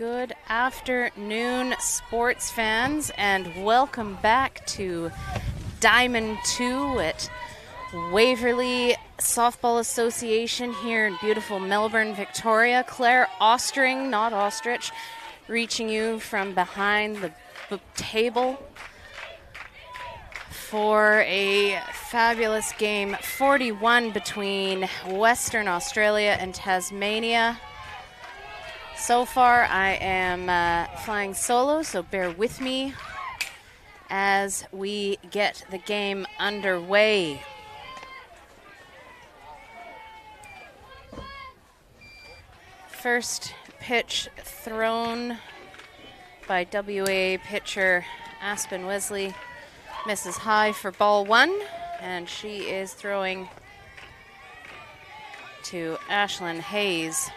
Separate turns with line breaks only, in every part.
Good afternoon, sports fans, and welcome back to Diamond 2 at Waverley Softball Association here in beautiful Melbourne, Victoria. Claire Ostring, not Ostrich, reaching you from behind the table for a fabulous game 41 between Western Australia and Tasmania. So far, I am flying solo, so bear with me as we get the game underway. First pitch thrown by WA pitcher Aspen Wesley misses high for ball one, and she is throwing to Ashlyn Hayes.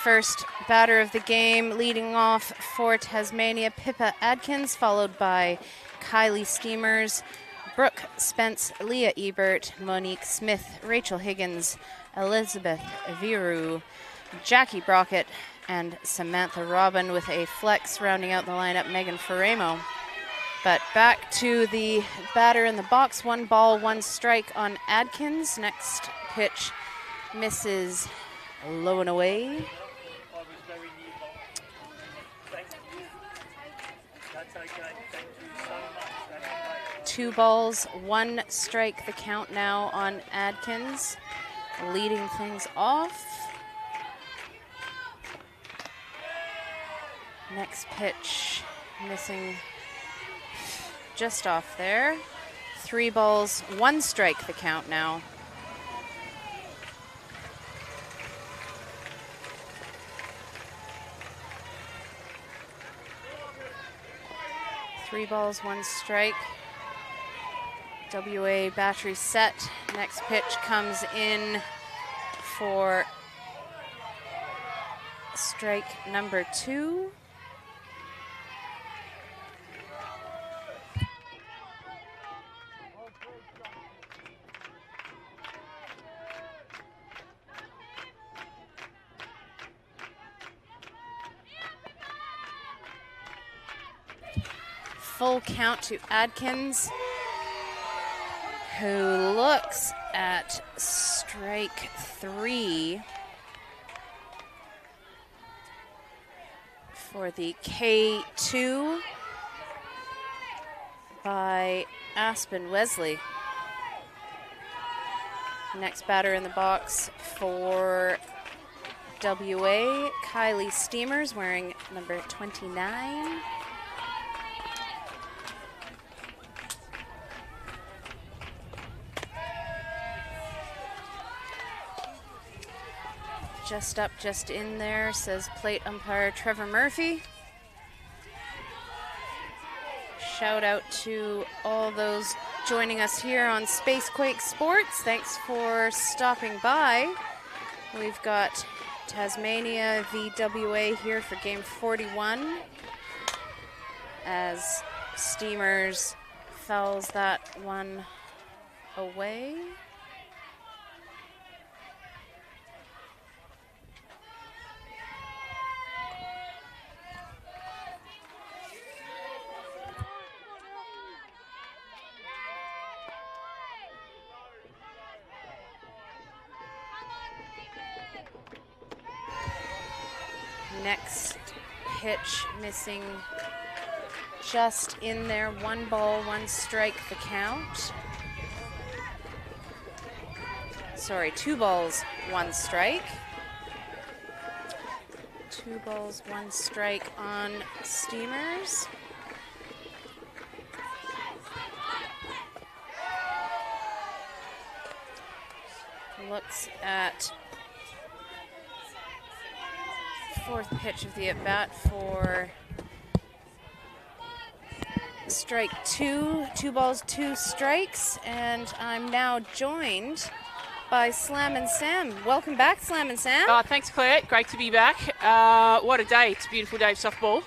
First batter of the game, leading off for Tasmania, Pippa Adkins, followed by Kylie Steemers, Brooke Spence, Leah Ebert, Monique Smith, Rachel Higgins, Elizabeth Viru, Jackie Brockett, and Samantha Robin, with a flex rounding out the lineup, Megan Ferramo. But back to the batter in the box, 1 ball, 1 strike on Adkins. Next pitch misses low and away. 2 balls, 1 strike, the count now on Adkins, leading things off. Next pitch missing just off there. 3 balls, 1 strike, the count now. Three balls, 1 strike. WA battery set. Next pitch comes in for strike number 2. Full count to Adkins, who looks at strike 3 for the K2 by Aspen Wesley. Next batter in the box for WA, Kylie Steemers, wearing number 29. Just up, just in there, says plate umpire Trevor Murphy. Shout out to all those joining us here on Spacequake Sports. Thanks for stopping by. We've got Tasmania v WA here for game 41 as Steemers fouls that one away. Next pitch missing just in there. 1 ball, 1 strike, the count. Sorry, 2 balls, 1 strike. 2 balls, 1 strike on Steemers. Looks at 4th pitch of the at-bat for strike 2. 2 balls, 2 strikes, and I'm now joined by Slam and Sam. Welcome back, Slam and Sam.
Thanks, Claire. Great to be back. What a day. It's a beautiful day of softball.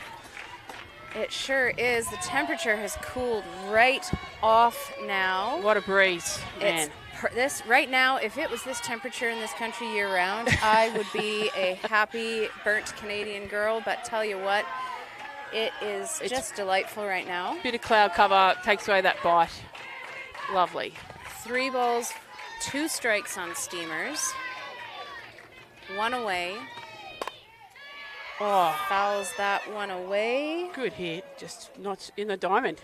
It sure is. The temperature has cooled right off now.
What a breeze, man.
It's This right now, if it was this temperature in this country year round, I would be a happy burnt Canadian girl. But tell you what, it's just delightful right now.
Bit of cloud cover takes away that bite. Lovely.
3 balls, 2 strikes on Steamers. 1 away.
Oh,
Fouls that one away.
good hit, just not in the diamond.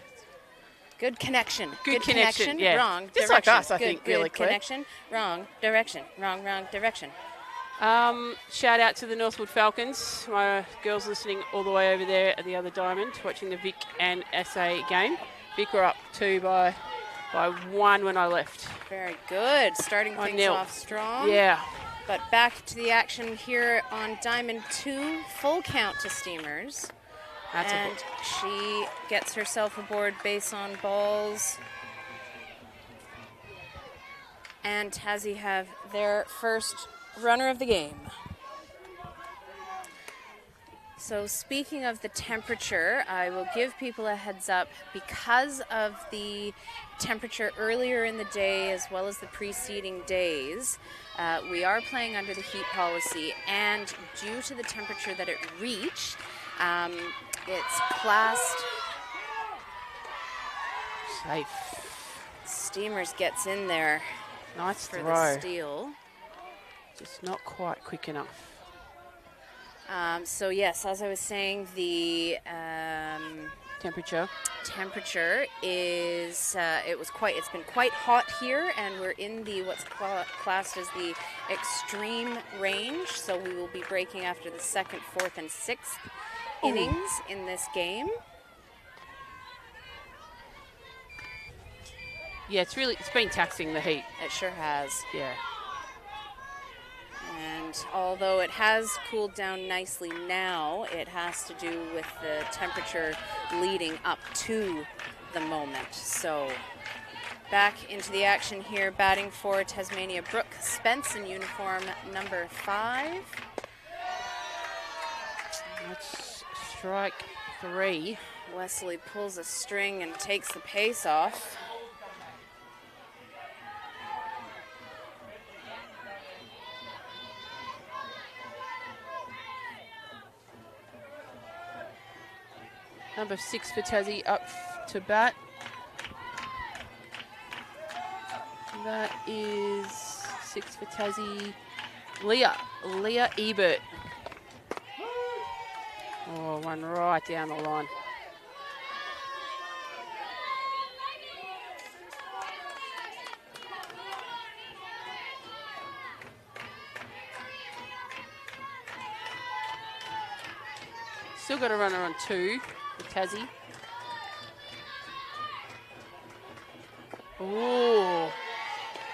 Good connection.
Good connection, yeah.
Wrong
Just
direction.
like us, I think, really,
Good
Claire.
connection. Wrong direction. Wrong direction.
Shout out to the Northwood Falcons. My girls listening all the way over there at the other diamond, watching the Vic and SA game. Vic were up 2 by 1 when I left.
Very good. Starting things
1-0.
off strong.
Yeah.
But back to the action here on Diamond 2. Full count to Steamers. And she gets herself aboard base on balls. And Tassie have their first runner of the game. So speaking of the temperature, I will give people a heads up because of the temperature earlier in the day as well as the preceding days. We are playing under the heat policy, and due to the temperature that it reached, it's classed.
Safe.
Steamers gets in there
Nice
for
throw.
the steal.
Just not quite quick enough.
So yes, as I was saying, the
Temperature.
temperature is it's been quite hot here, and we're in the what's classed as the extreme range. So we will be breaking after the 2nd, 4th, and 6th innings in this game.
Yeah, it's been taxing the heat.
It sure has.
Yeah.
And although it has cooled down nicely now, it has to do with the temperature leading up to the moment. So back into the action here, batting for Tasmania, Brooke Spence in uniform number 5.
That's strike 3.
Wesley pulls a string and takes the pace off.
Number 6 for Tassie up to bat. That is 6 for Tassie. Leah Ebert. Oh, one right down the line. Still got a runner on 2 for Tassie. Oh,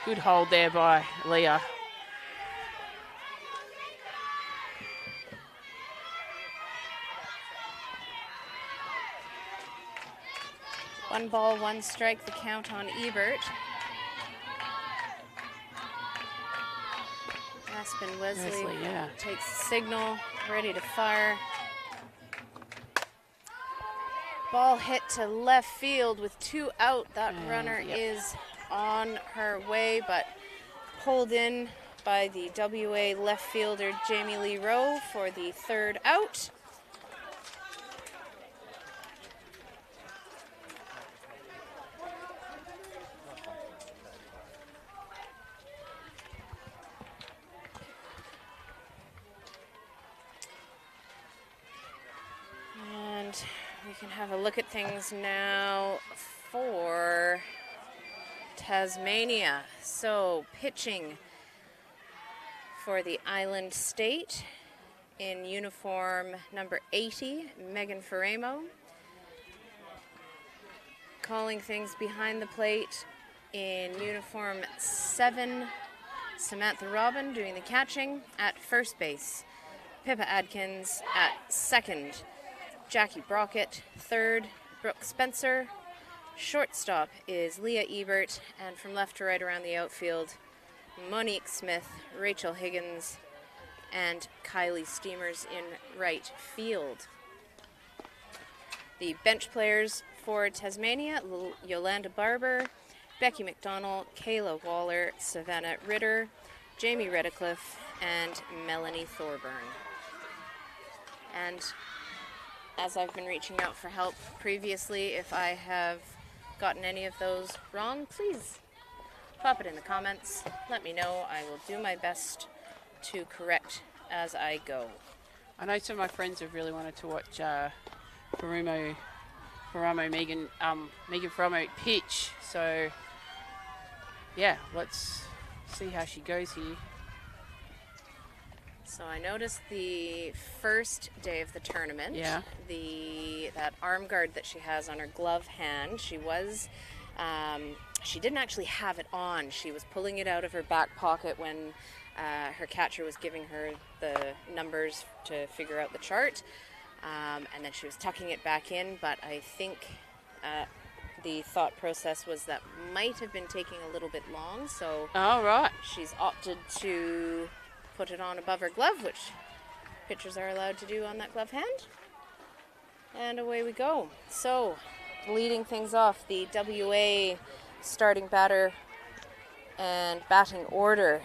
good hold there by Leah.
One ball, 1 strike, the count on Ebert. Aspen Wesley
yeah.
takes the signal, ready to fire. Ball hit to left field with 2 out. That runner is on her way, but pulled in by the WA left fielder Jamie Lee Rowe for the 3rd out. And we can have a look at things now for Tasmania. So pitching for the Island State in uniform number 80, Megan Faramo. Calling things behind the plate in uniform 7, Samantha Robin doing the catching at first base. Pippa Adkins at 2nd. Jackie Brockett, 3rd, Brooke Spencer. Shortstop is Leah Ebert, and from left to right around the outfield, Monique Smith, Rachel Higgins, and Kylie Steamers in right field. The bench players for Tasmania, Yolanda Barber, Becky McDonald, Kayla Waller, Savannah Ritter, Jamie Redcliffe, and Melanie Thorburn. And as I've been reaching out for help previously, if I have gotten any of those wrong, please pop it in the comments. Let me know. I will do my best to correct as I go.
I know some of my friends have really wanted to watch Megan Faramo pitch. So, yeah, let's see how she goes here.
So I noticed the first day of the tournament, that arm guard that she has on her glove hand, she didn't actually have it on. She was pulling it out of her back pocket when her catcher was giving her the numbers to figure out the chart. And then she was tucking it back in, but I think the thought process was that might have been taking a little bit long, so she's opted to put it on above her glove, which pitchers are allowed to do on that glove hand. And away we go. So, leading things off, the WA starting batter and batting order.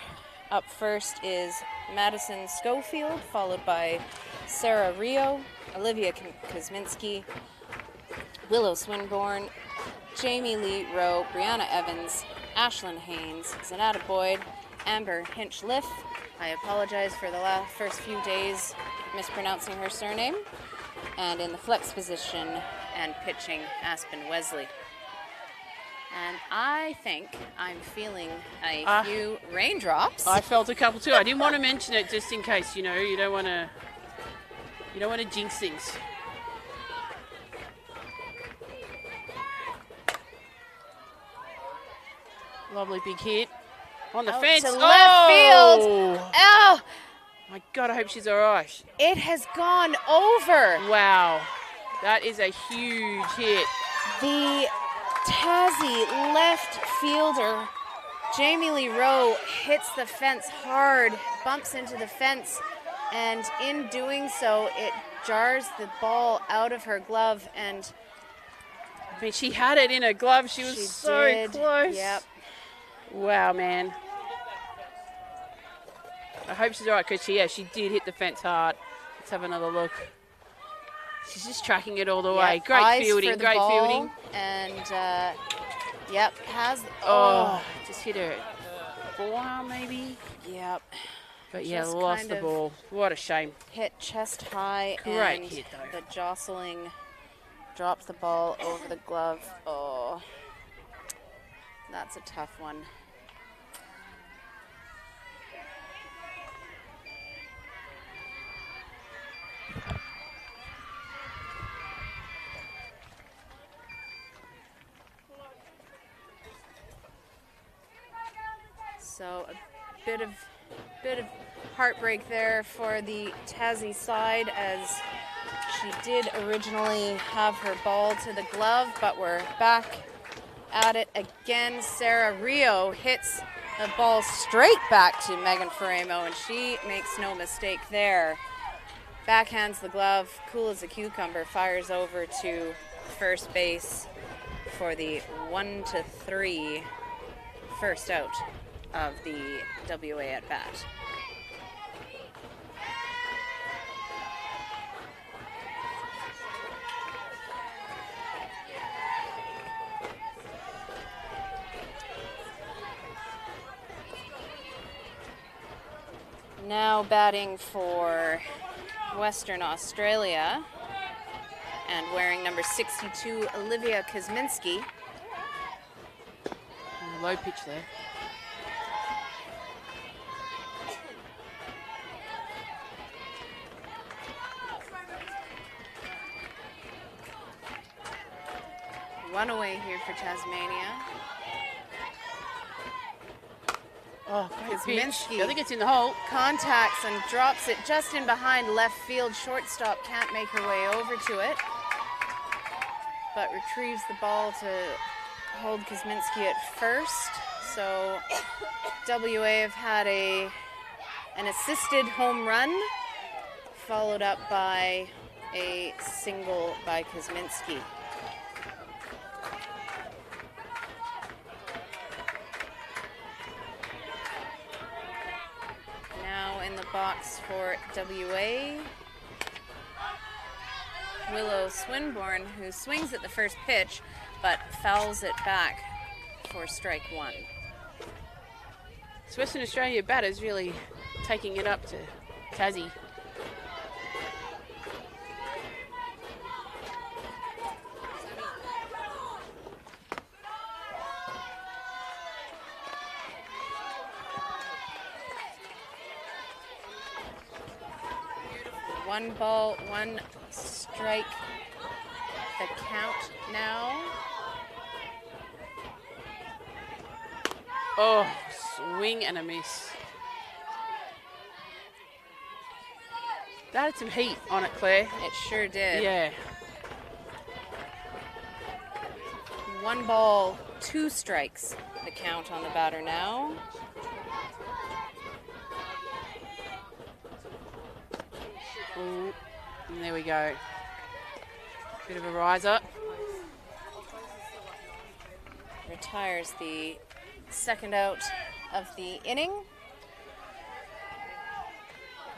Up first is Madison Schofield, followed by Sarah Rio, Olivia Kosminski, Willow Swinburne, Jamie Lee Rowe, Brianna Evans, Ashlyn Haynes, Zanata Boyd, Amber Hinch-Liff. I apologize for the first few days mispronouncing her surname. And in the flex position and pitching, Aspen Wesley. And I think I'm feeling a few raindrops.
I felt a couple too. I didn't want to mention it just in case, you don't want to jinx things. Lovely big hit. On the fence.
To left field. Oh!
My God, I hope she's all right.
It has gone over.
Wow. That is a huge hit.
The Tassie left fielder, Jamie Lee Rowe, hits the fence hard, bumps into the fence, and in doing so, it jars the ball out of her glove. And
I mean, she had it in her glove. She was so close.
Yep.
Wow, man. I hope she's all right because she did hit the fence hard. Let's have another look. She's just tracking it all the way. Great fielding, great fielding.
And,
just hit her forearm maybe.
Yep.
But yeah, lost the ball. What a shame.
Hit chest high.
Great hit though.
The jostling dropped the ball over the glove. Oh, that's a tough one. So a bit of heartbreak there for the Tassie side, as she did originally have her ball to the glove, but we're back at it again. Sarah Rio hits the ball straight back to Megan Faramo, and she makes no mistake there. Backhands the glove, cool as a cucumber, fires over to first base for the 1-3 first out of the WA at bat. Now batting for Western Australia and wearing number 62, Olivia Kosminski.
Low pitch there.
One away here for Tasmania.
Oh,
Kosminski.
I think it's in the hole.
Contacts and drops it just in behind left field. Shortstop can't make her way over to it, but retrieves the ball to hold Kosminski at first. So WA have had an assisted home run, followed up by a single by Kosminski. box for WA. Willow Swinburne, who swings at the first pitch, but fouls it back for strike one.
It's Western Australia batters really taking it up to Tassie.
One ball, one strike. The count now.
Oh, swing and a miss. That had some heat on it, Claire.
It sure did.
Yeah.
One ball, two strikes. The count on the batter now.
Ooh, and there we go. Bit of a riser.
Retires the second out of the inning.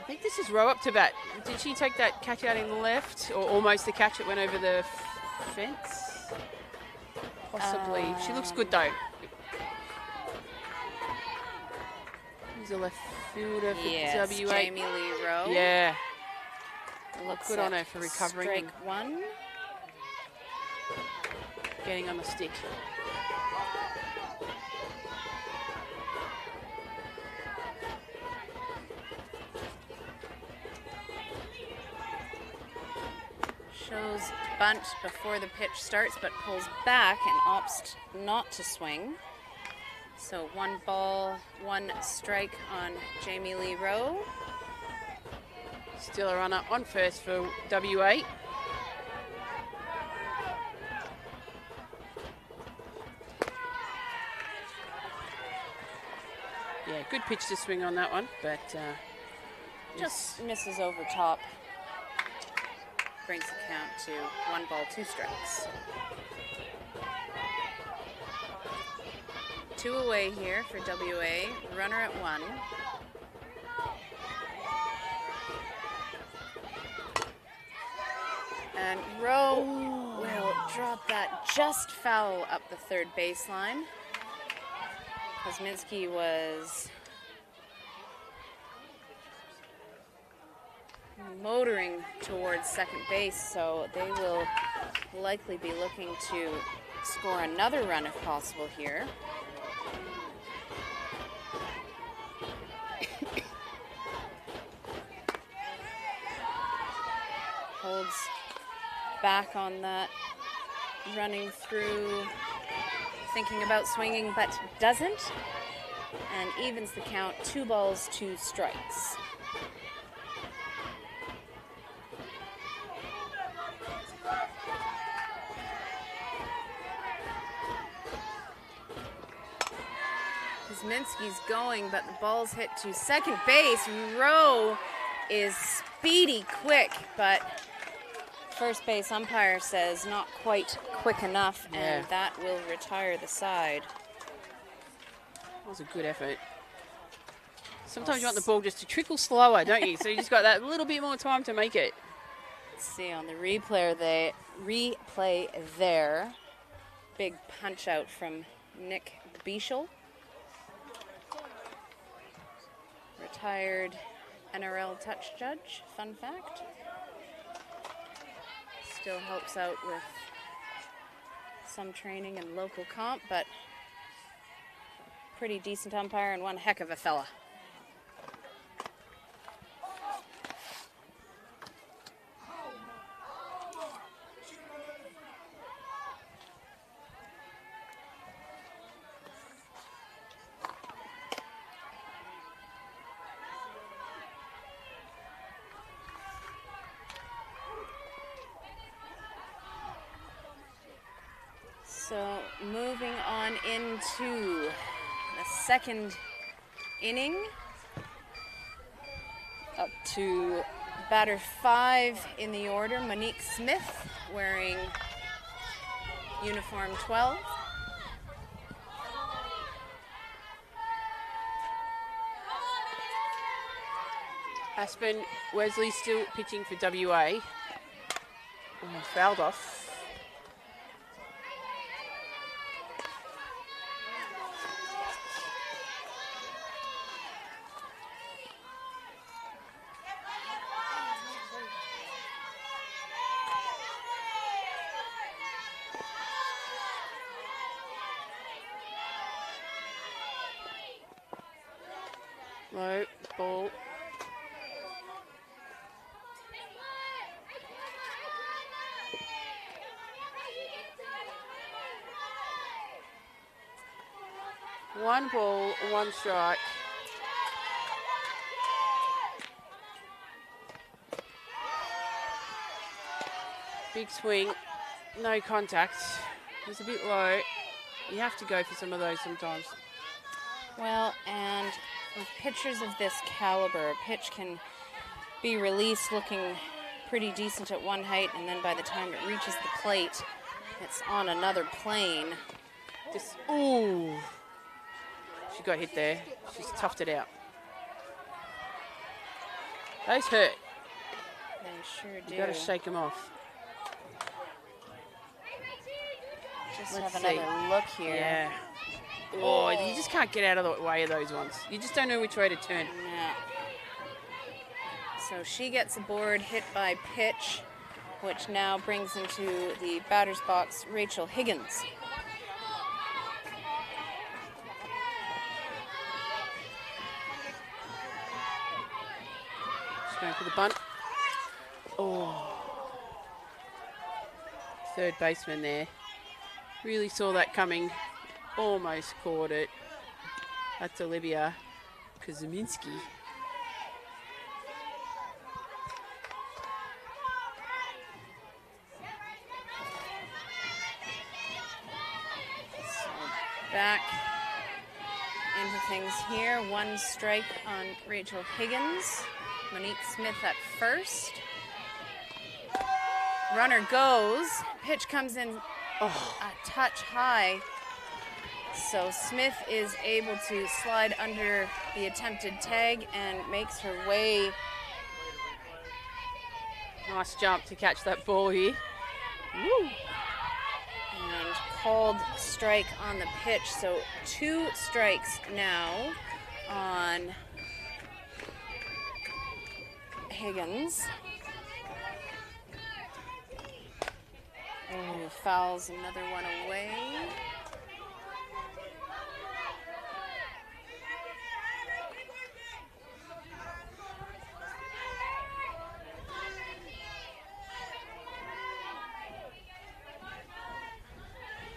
I think this is Rowe up to bat. Did she take that catch out in the left, or almost the catch that went over the fence? Possibly. She looks good though. She's a left fielder for
Yes,
WA.
Jamie Lee Rowe.
Yeah.
Looks
Good on
at
her for recovering
strike one.
getting on the stick.
Shows bunt before the pitch starts, but pulls back and opts not to swing. So one ball, one strike on Jamie Lee Rowe.
Still a runner on first for WA. Yeah, good pitch to swing on that one, but
Just misses over top. Brings the count to one ball, two strikes. Two away here for WA. Runner at one. And Rowe will drop that just foul up the third baseline. Kosminski was motoring towards second base, so they will likely be looking to score another run if possible here. Holds back on that, running through, thinking about swinging, but doesn't, and evens the count, 2 balls, 2 strikes. Kosminski's going, but the ball's hit to second base. Rowe is speedy quick, but first base umpire says not quite quick enough, and that will retire the side.
that was a good effort. Sometimes you want the ball just to trickle slower, don't you? So you just got that little bit more time to make it.
Let's see on the replay there. Big punch out from Nick Bischel. Retired NRL touch judge, fun fact. Still helps out with some training and local comp, but pretty decent umpire and one heck of a fella. So moving on into the second inning. Up to batter 5 in the order, Monique Smith, wearing uniform 12.
Aspen Wesley still pitching for WA. Oh, fouled off. Low ball. One ball, one strike. Big swing, no contact. It was a bit low. You have to go for some of those sometimes.
Well, and with pitchers of this caliber, a pitch can be released looking pretty decent at one height, and then by the time it reaches the plate, it's on another plane.
Just, ooh. She got hit there. She's toughed it out. Those hurt.
They sure do.
You got to shake them off.
Just
Let's
have
see.
another look here.
Yeah. Oh, you just can't get out of the way of those ones. You just don't know which way to turn.
No. So she gets aboard, hit by pitch, which now brings into the batter's box Rachel Higgins.
She's going for the bunt. Oh. Third baseman there. Really saw that coming. Almost caught it. That's Olivia Kazuminski.
So back into things here. One strike on Rachel Higgins. Monique Smith at first. Runner goes. Pitch comes in a touch high. So Smith is able to slide under the attempted tag and makes her way.
Nice jump to catch that ball here. Woo.
And called strike on the pitch. So 2 strikes now on Higgins. Oh, fouls another one away.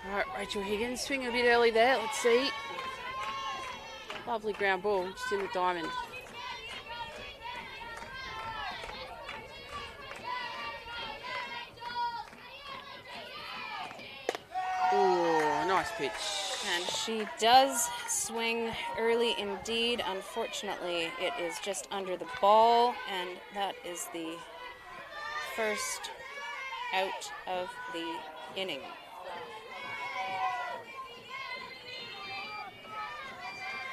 All right, Rachel Higgins, swing a bit early there. Let's see. Lovely ground ball, just in the diamond. Oh, nice pitch.
And she does swing early indeed. Unfortunately, it is just under the ball, and that is the first out of the inning.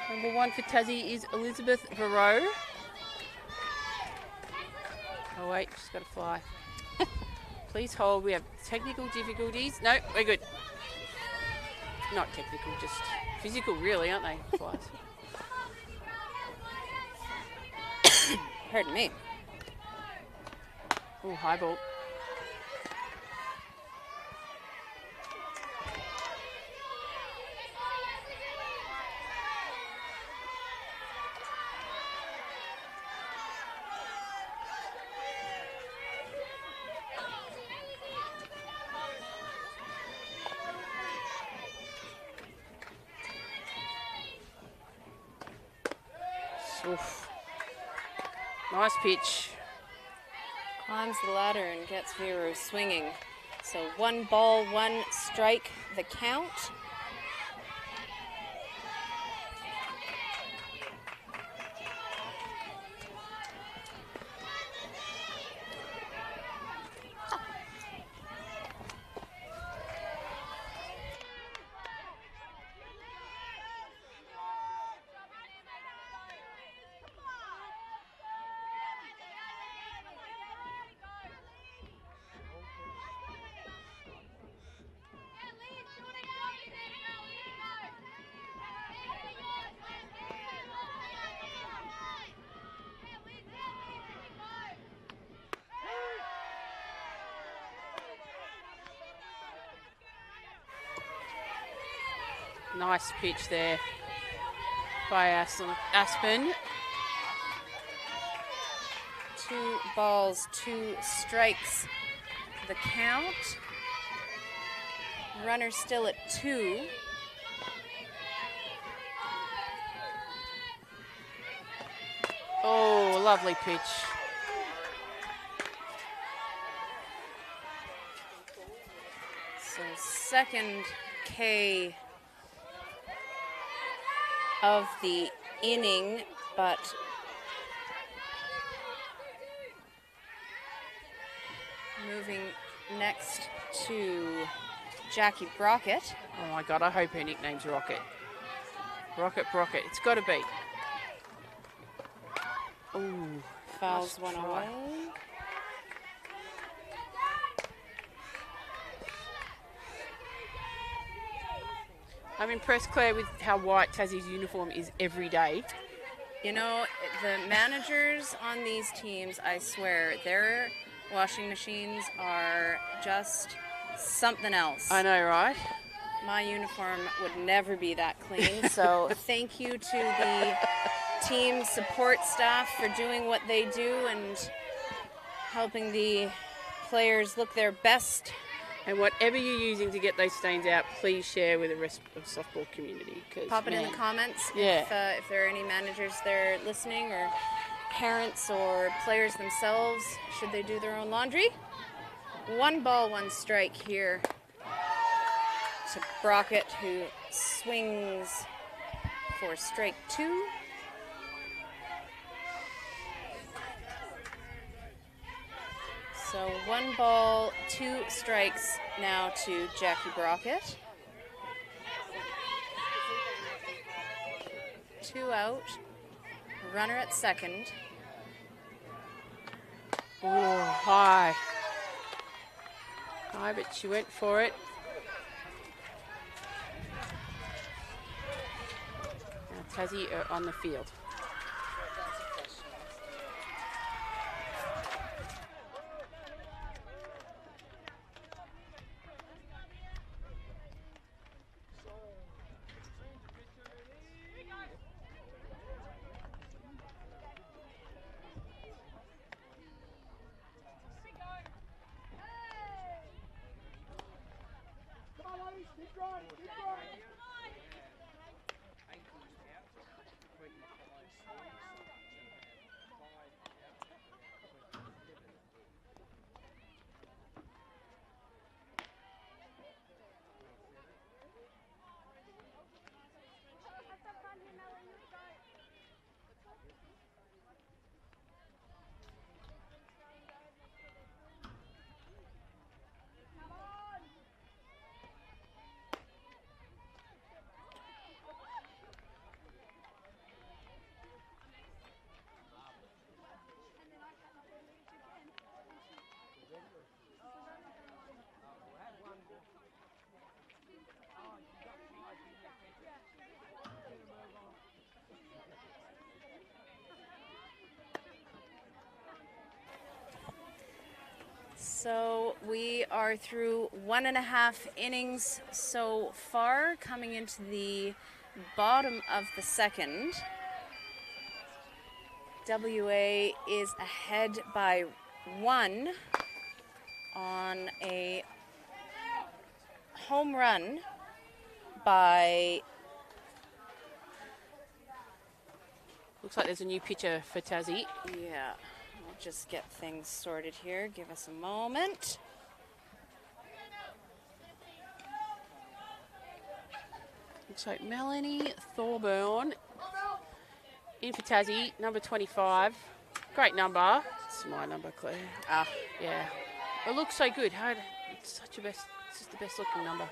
Number 1 for Tassie is Elizabeth Varro. Oh wait, she's got to fly. Please hold, we have technical difficulties. No, we're good. Not technical, just physical really, aren't they, flies?
Pardon me.
Oh, high ball. Oof. Nice pitch.
Climbs the ladder and gets Vero swinging. So 1 ball, 1 strike, the count.
Nice pitch there by Aspen.
2 balls, 2 strikes, the count. Runner still at 2.
Oh, lovely pitch.
So second K of the inning, but moving next to Jackie Brockett.
Oh my God, I hope her nickname's Rocket. Rocket, Brockett, it's got to be. Ooh,
Fouls
nice
one
try.
away.
I'm impressed, Claire, with how white Tassie's uniform is every day.
You know, the managers on these teams, I swear, their washing machines are just something else.
I know, right?
My uniform would never be that clean, so thank you to the team support staff for doing what they do and helping the players look their best.
And whatever you're using to get those stains out, please share with the rest of the softball community.
Pop it in the comments
Yeah.
if there are any managers there listening, or parents or players themselves, should they do their own laundry. 1 ball, 1 strike here to Brockett, who swings for strike 2. So 1 ball, 2 strikes now to Jackie Brockett. 2 out. Runner at second.
Oh, high. High, but she went for it. Now Tassie are on the field.
So we are through 1.5 innings so far, coming into the bottom of the second. WA is ahead by 1 on a home run by...
Looks like there's a new pitcher for Tassie.
Yeah, we'll just get things sorted here. Give us a moment.
Looks like Melanie Thorburn in for Tassie, number 25. Great number. It's my number, Claire.
Ah,
Yeah. It looks so good. It's such a best. It's just the best looking number.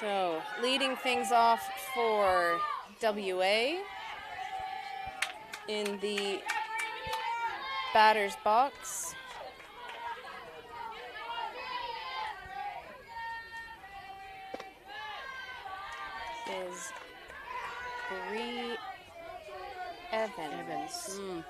so leading things off for WA in the batter's box is Bree Evans.
Evans.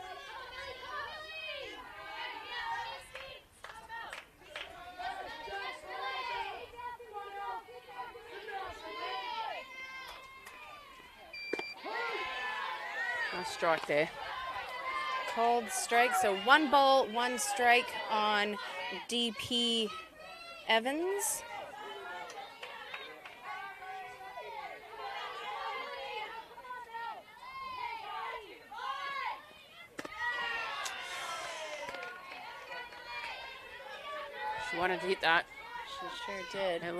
Nice strike there.
Called strike. So 1 ball, 1 strike on DP Evans.
She wanted to hit that.
She sure did.
It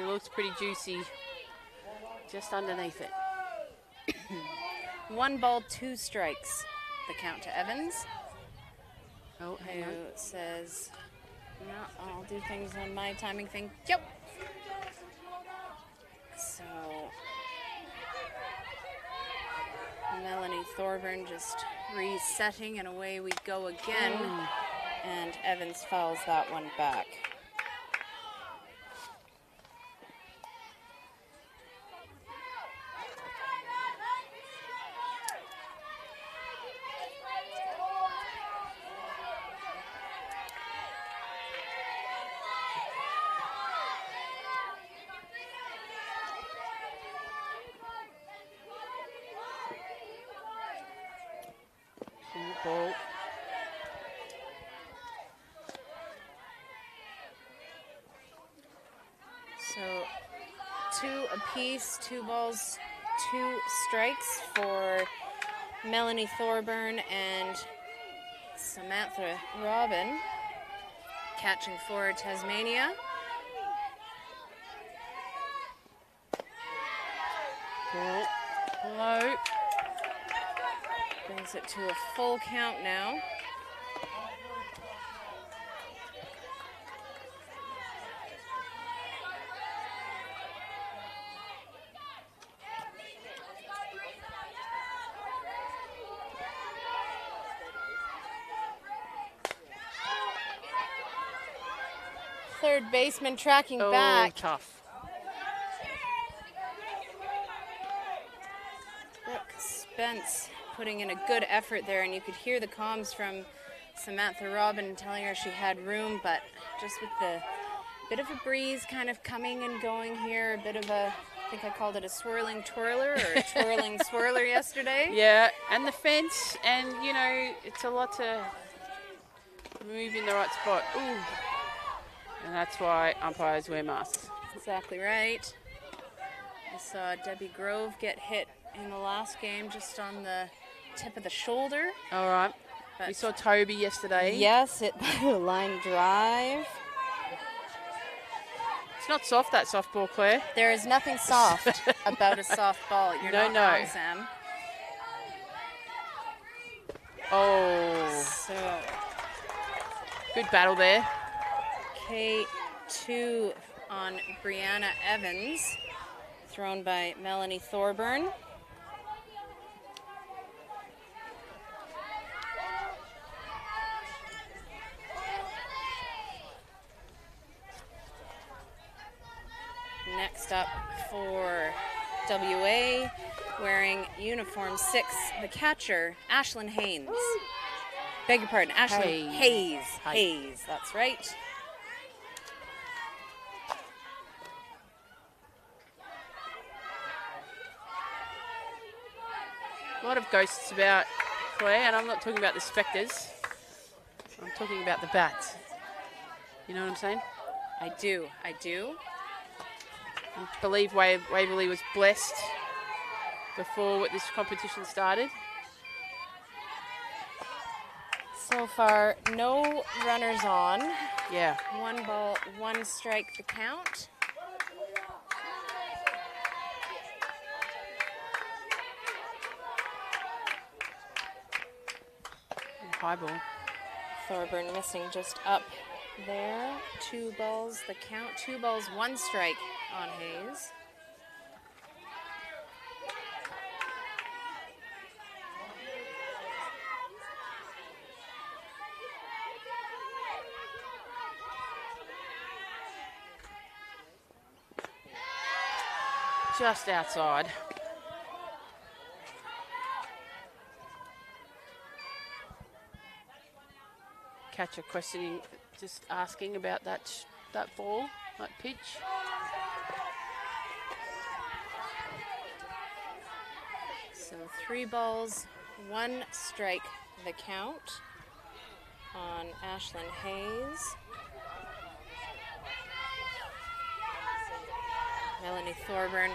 looked pretty juicy just underneath it.
1 ball, 2 strikes. The count to Evans.
Oh, hang
Who
on.
says, no, I'll do things on my timing thing. Yep. So Melanie Thorburn just resetting, and away we go again. And Evans fouls that one back.
Ball.
So 2 apiece, 2 balls, 2 strikes for Melanie Thorburn and Samantha Robin. Catching for Tasmania.
Ball. Low.
Brings it to a full count now. Third baseman tracking back.
Tough.
Brooke Spence putting in a good effort there, and you could hear the comms from Samantha Robin telling her she had room, but just with the bit of a breeze kind of coming and going here, a bit of a, I think I called it a swirling twirler or a twirling swirler yesterday.
Yeah, and the fence, and you know, it's a lot to move in the right spot. Ooh. And that's why umpires wear masks.
Exactly right. I saw Debbie Grove get hit in the last game just on the tip of the shoulder.
All right.
But
We saw Toby yesterday.
yes, it line drive.
It's not soft, that softball, Claire.
There is nothing soft about a softball. You're not wrong, Sam.
Oh,
So
good battle there.
K2 on Brianna Evans, thrown by Melanie Thorburn. Next up for WA, wearing uniform 6, the catcher, Ashlyn Haynes. Beg your pardon, Ashlyn Hayes. Hayes, that's right.
A lot of ghosts about, Claire, and I'm not talking about the spectres. I'm talking about the bats. You know what I'm saying?
I do.
I believe Waverley was blessed before this competition started.
So far, no runners on.
Yeah.
1 ball, 1 strike the count.
High ball.
Thorburn missing just up there. 2 balls the count. 2 balls, 1 strike on Hayes.
Just outside. Catcher questioning, just asking about that ball, that pitch.
So 3 balls, 1 strike the count on Ashlyn Hayes. Melanie Thorburn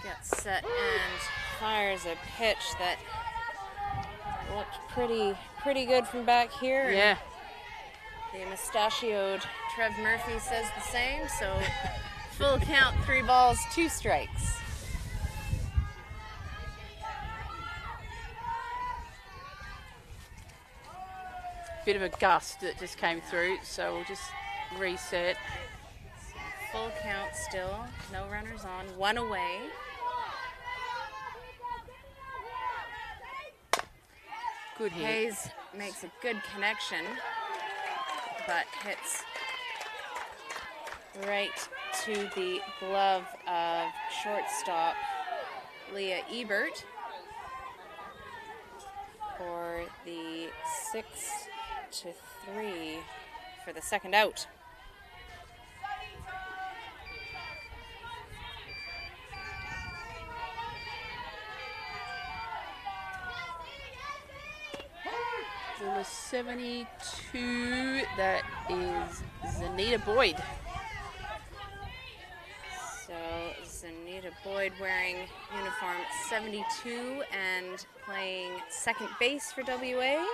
gets set and fires a pitch that looked pretty good from back here.
Yeah.
And the mustachioed Trev Murphy says the same, so full count, 3 balls, 2 strikes.
Bit of a gust that just came through, so we'll just reset.
Full count still, no runners on, 1 away.
Good hit.
Hayes makes a good connection, but hits right to the glove of shortstop Leah Ebert for the 6-3 for the second out.
Number 72, that is Zanita Boyd.
So Zanita Boyd wearing uniform 72 and playing second base for WA.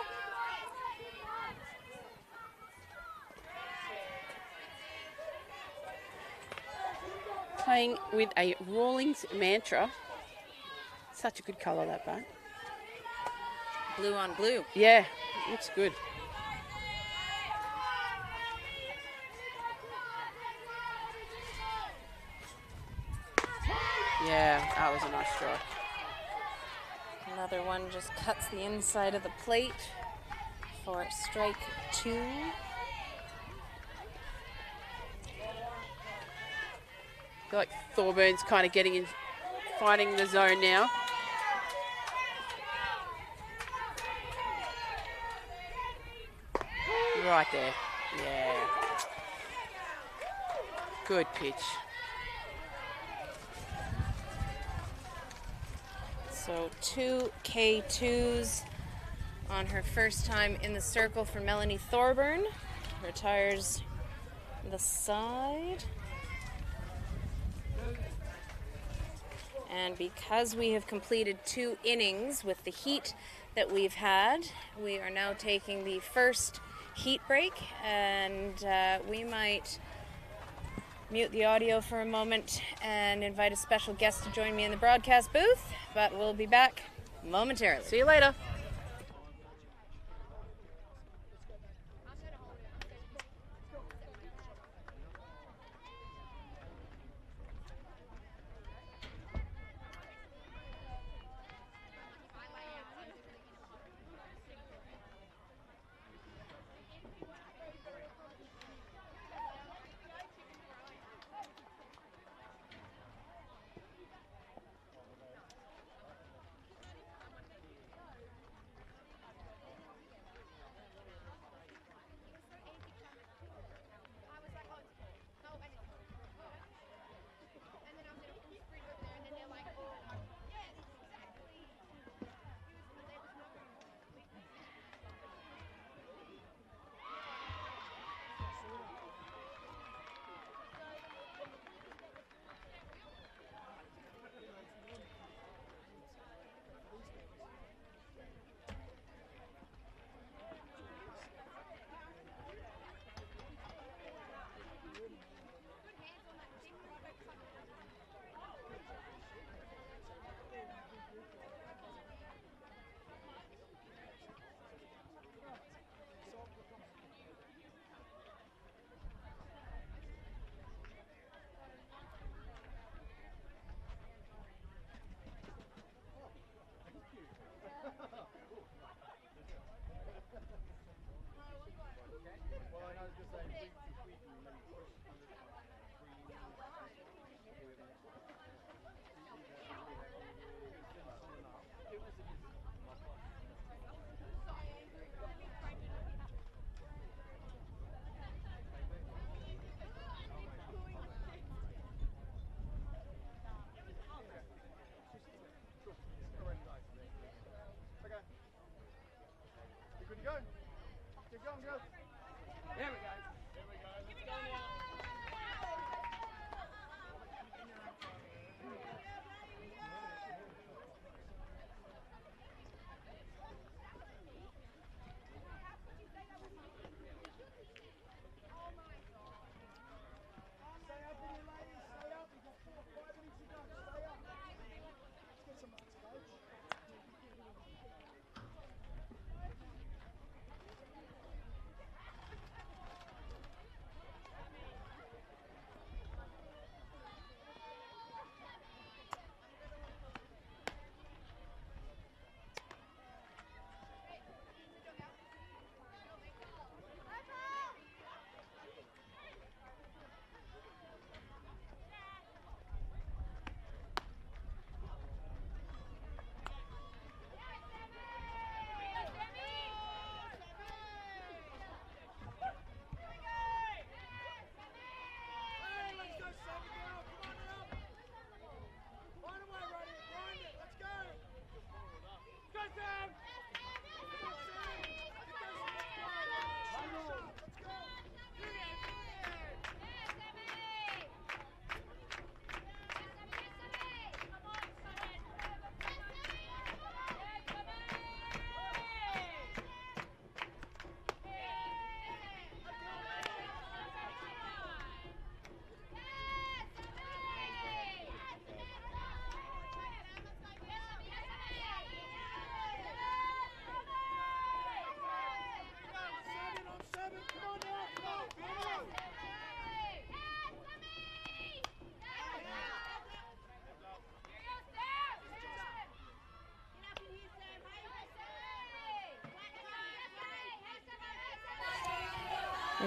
Playing with a Rawlings Mantra. Such a good colour, that bat.
Blue on blue.
Yeah, looks good. Yeah, that was a nice strike.
Another one just cuts the inside of the plate for strike 2.
I feel like Thorburn's kind of getting in, finding the zone now. Right there. Yeah. Good pitch.
So 2 K2s on her first time in the circle for Melanie Thorburn. Retires the side. And because we have completed 2 innings with the heat that we've had, we are now taking the first heat break, and we might mute the audio for a moment and invite a special guest to join me in the broadcast booth, but we'll be back momentarily.
See you later.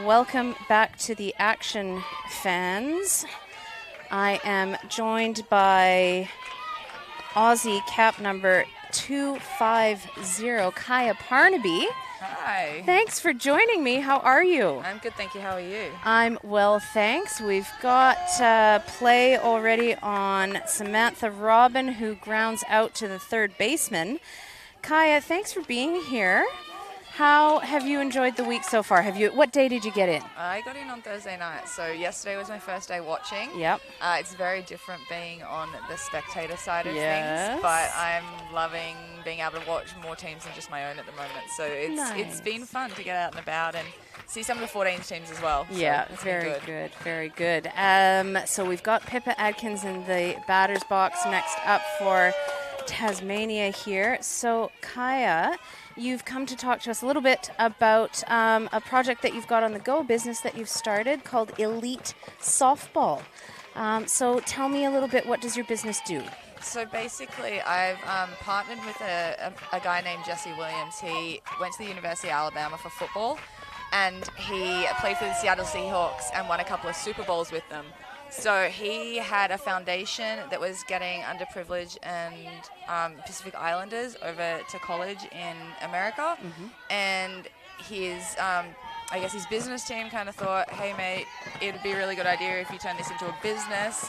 Welcome back to the action, fans. I am joined by Aussie cap number 250, Kaya Parnaby.
Hi.
Thanks for joining me. How are you?
I'm good, thank you. How are you?
I'm well, thanks. We've got play already on Samantha Robin, who grounds out to the third baseman. Kaya, thanks for being here. How have you enjoyed the week so far? What day did you get in?
I got in on Thursday night, so yesterday was my first day watching.
Yep.
It's very different being on the spectator side of
Yes.
things, but I'm loving being able to watch more teams than just my own at the moment. So it's been fun to get out and about and see some of the 14 teams as well.
Yeah,
so
very good, very good. So we've got Pippa Adkins in the batter's box next up for Tasmania here. So Kaya, you've come to talk to us a little bit about a project that you've got on the go, a business that you've started called Elite Softball. So tell me a little bit, what does your business do?
So basically, I've partnered with a guy named Jesse Williams. He went to the University of Alabama for football, and he played for the Seattle Seahawks and won a couple of Super Bowls with them. So he had a foundation that was getting underprivileged and Pacific Islanders over to college in America. Mm-hmm. And his, I guess his business team kind of thought, hey, mate, it'd be a really good idea if you turn this into a business,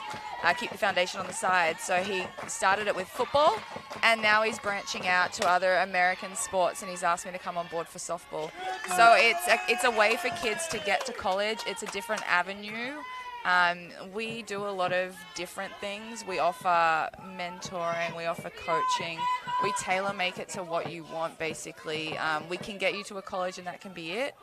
keep the foundation on the side. So he started it with football, and now he's branching out to other American sports, and he's asked me to come on board for softball. So it's a way for kids to get to college. It's a different avenue. We do a lot of different things. We offer mentoring, we offer coaching. We tailor make it to what you want, basically. We can get you to a college and that can be it.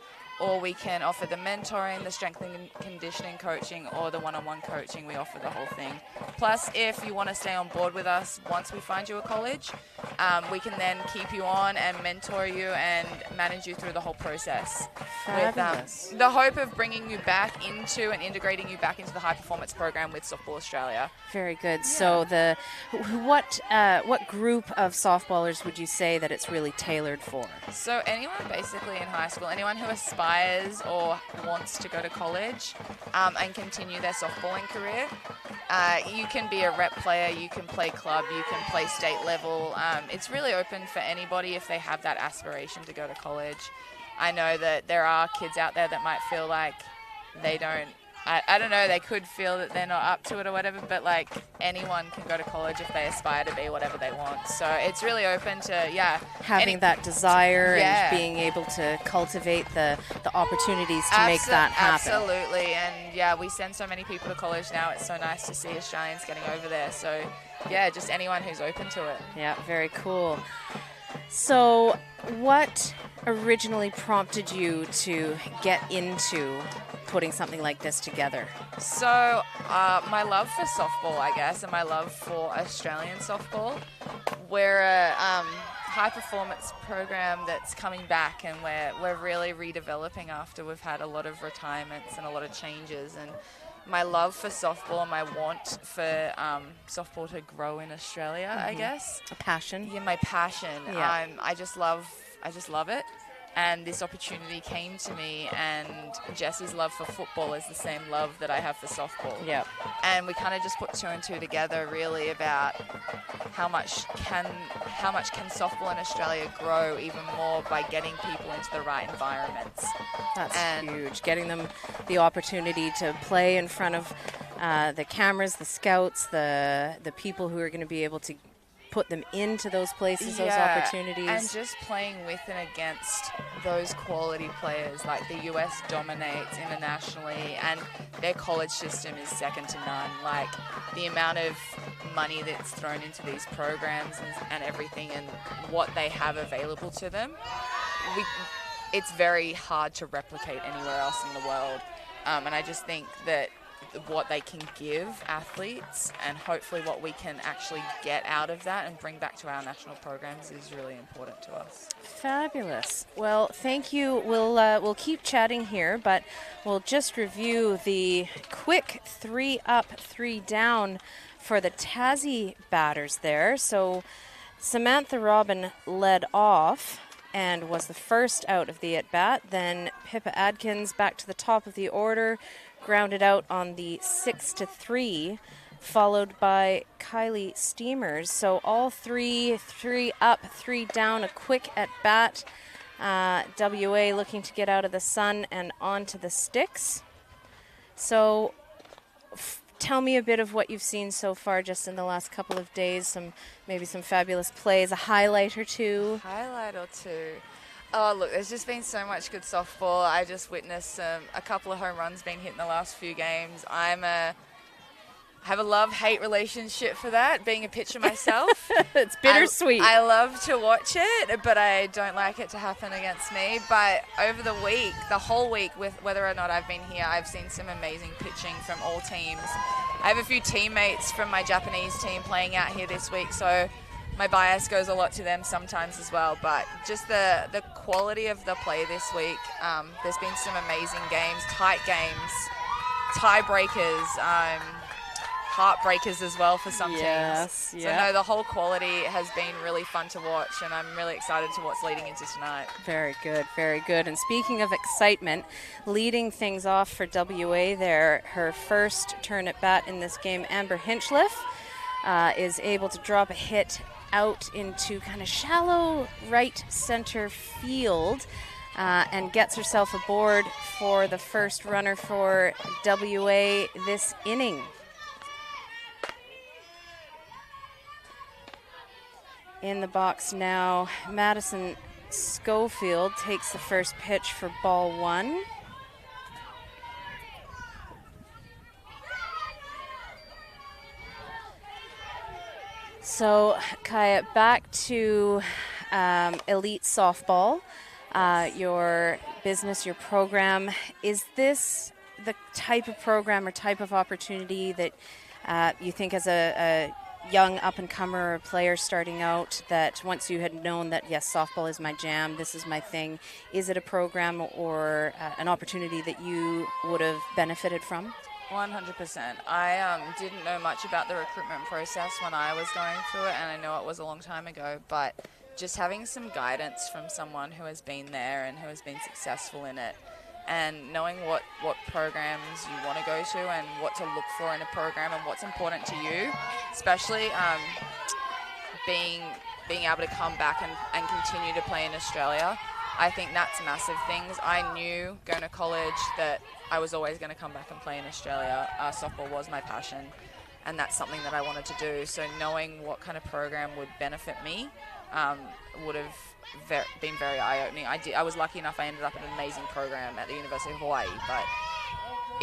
Or we can offer the mentoring, the strength and conditioning coaching, or the one-on-one coaching. We offer the whole thing. Plus, if you want to stay on board with us once we find you a college, we can then keep you on and mentor you and manage you through the whole process.
Fabulous.
With the hope of bringing you back into and integrating you back into the high-performance program with Softball Australia.
Very good. Yeah. So what group of softballers would you say that it's really tailored for?
So anyone basically in high school, anyone who aspires or wants to go to college and continue their softballing career. You can be a rep player, you can play club, you can play state level. It's really open for anybody if they have that aspiration to go to college. I know that there are kids out there that might feel like they don't, I don't know, they could feel that they're not up to it or whatever, but like anyone can go to college if they aspire to be whatever they want. So it's really open to,
having that desire and being able to cultivate the opportunities to make that happen.
Absolutely. And we send so many people to college now. It's so nice to see Australians getting over there. So just anyone who's open to it.
Yeah, very cool. So what originally prompted you to get into putting something like this together?
So my love for softball, I guess, and my love for Australian softball. We're a high-performance program that's coming back, and we're really redeveloping after we've had a lot of retirements and a lot of changes. And my love for softball and my want for softball to grow in Australia, I guess.
A passion.
Yeah, my passion.
Yeah.
I just love it. And this opportunity came to me, and Jesse's love for football is the same love that I have for softball.
Yep.
And we kind of just put two and two together, really, about how much can softball in Australia grow even more by getting people into the right environments.
That's huge. Getting them the opportunity to play in front of the cameras, the scouts, the people who are going to be able to put them into those places, those opportunities.
And just playing with and against those quality players. Like the US dominates internationally, and their college system is second to none. Like the amount of money that's thrown into these programs and everything, and what they have available to them, it's very hard to replicate anywhere else in the world. And I just think that what they can give athletes and hopefully what we can actually get out of that and bring back to our national programs is really important to us.
Fabulous. Well, thank you. We'll keep chatting here, but we'll just review the quick 3 up, 3 down for the Tassie batters there. So Samantha Robin led off. and was the first out of the at-bat. Then Pippa Adkins back to the top of the order, grounded out on the 6-3, followed by Kylie Steamers. So all three up, 3 down, a quick at-bat. WA looking to get out of the sun and onto the sticks. So tell me a bit of what you've seen so far just in the last couple of days, maybe some fabulous plays, a highlight or two.
Highlight or two. Oh, look, there's just been so much good softball. I just witnessed a couple of home runs being hit in the last few games. I have a love-hate relationship for that, being a pitcher myself.
It's bittersweet.
I love to watch it, but I don't like it to happen against me. But over the week, the whole week, with whether or not I've been here, I've seen some amazing pitching from all teams. I have a few teammates from my Japanese team playing out here this week, so my bias goes a lot to them sometimes as well. But just the quality of the play this week, there's been some amazing games, tight games, tiebreakers, heartbreakers as well for some teams.
Yeah.
So no, the whole quality has been really fun to watch, and I'm really excited to what's leading into tonight.
Very good, very good. And speaking of excitement, leading things off for WA there, her first turn at bat in this game, Amber Hinchliffe, is able to drop a hit out into kind of shallow right center field. And gets herself aboard for the first runner for WA this inning. In the box now, Madison Schofield takes the first pitch for ball 1. So, Kaya, back to elite softball, your business, your program. Is this the type of program or type of opportunity that you think as a young up-and-comer or player starting out, that once you had known that, yes, softball is my jam, this is my thing, is it a program or an opportunity that you would have benefited from?
100%. I didn't know much about the recruitment process when I was going through it, and I know it was a long time ago, but just having some guidance from someone who has been there and who has been successful in it, and knowing what programs you want to go to and what to look for in a program and what's important to you, especially being able to come back and continue to play in Australia. I think that's massive things. I knew going to college that I was always going to come back and play in Australia. Softball was my passion, and that's something that I wanted to do. So knowing what kind of program would benefit me would have been very eye-opening. I was lucky enough I ended up in an amazing program at the University of Hawaii, but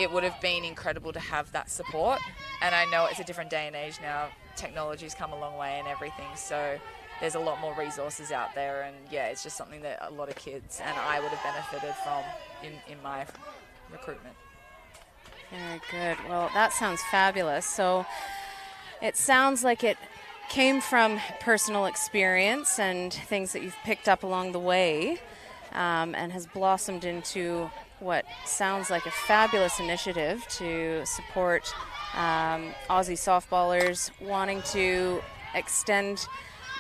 it would have been incredible to have that support. And I know it's a different day and age now. Technology's come a long way and everything, so there's a lot more resources out there, and yeah, it's just something that a lot of kids and I would have benefited from in my recruitment.
Very good. Well, that sounds fabulous. So it sounds like it came from personal experience and things that you've picked up along the way, and has blossomed into what sounds like a fabulous initiative to support Aussie softballers wanting to extend.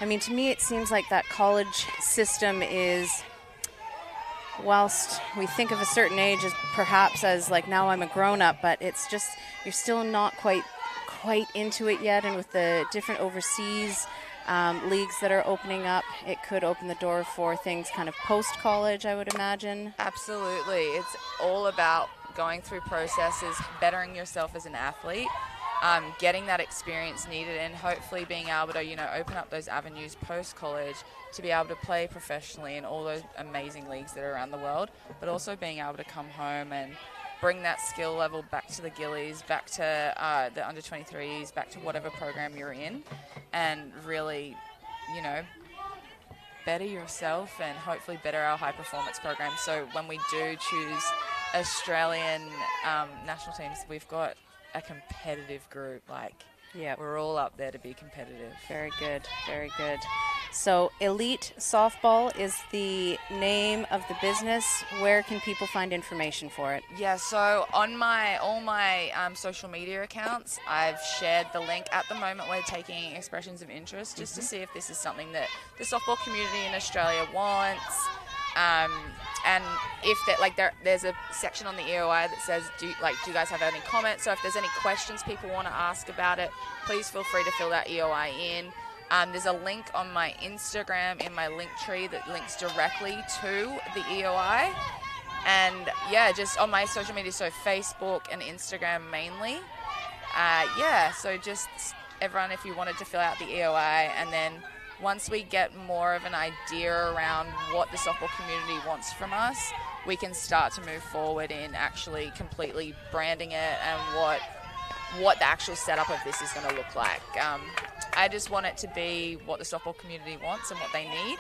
I mean, to me, it seems like that college system is, whilst we think of a certain age as perhaps as like, now I'm a grown-up, but it's just, you're still not quite into it yet. And with the different overseas leagues that are opening up, it could open the door for things kind of post-college, I would imagine.
Absolutely. It's all about going through processes, bettering yourself as an athlete, getting that experience needed, and hopefully being able to, open up those avenues post-college to be able to play professionally in all those amazing leagues that are around the world, but also being able to come home and bring that skill level back to the Gilleys, back to the under-23s, back to whatever program you're in, and really, better yourself and hopefully better our high-performance program. So when we do choose Australian national teams, we've got a competitive group. We're all up there to be competitive.
Very good, very good. So Elite Softball is the name of the business. Where can people find information for it?
Yeah, so on all my social media accounts, I've shared the link. At the moment, we're taking expressions of interest just to see if this is something that the softball community in Australia wants. And if there's a section on the EOI that says, do you guys have any comments? So if there's any questions people want to ask about it, please feel free to fill that EOI in. There's a link on my Instagram in my link tree that links directly to the EOI. And yeah, just on my social media, so Facebook and Instagram mainly. So just everyone, if you wanted to fill out the EOI, and then once we get more of an idea around what the softball community wants from us, we can start to move forward in actually completely branding it and what the actual setup of this is going to look like. I just want it to be what the softball community wants and what they need.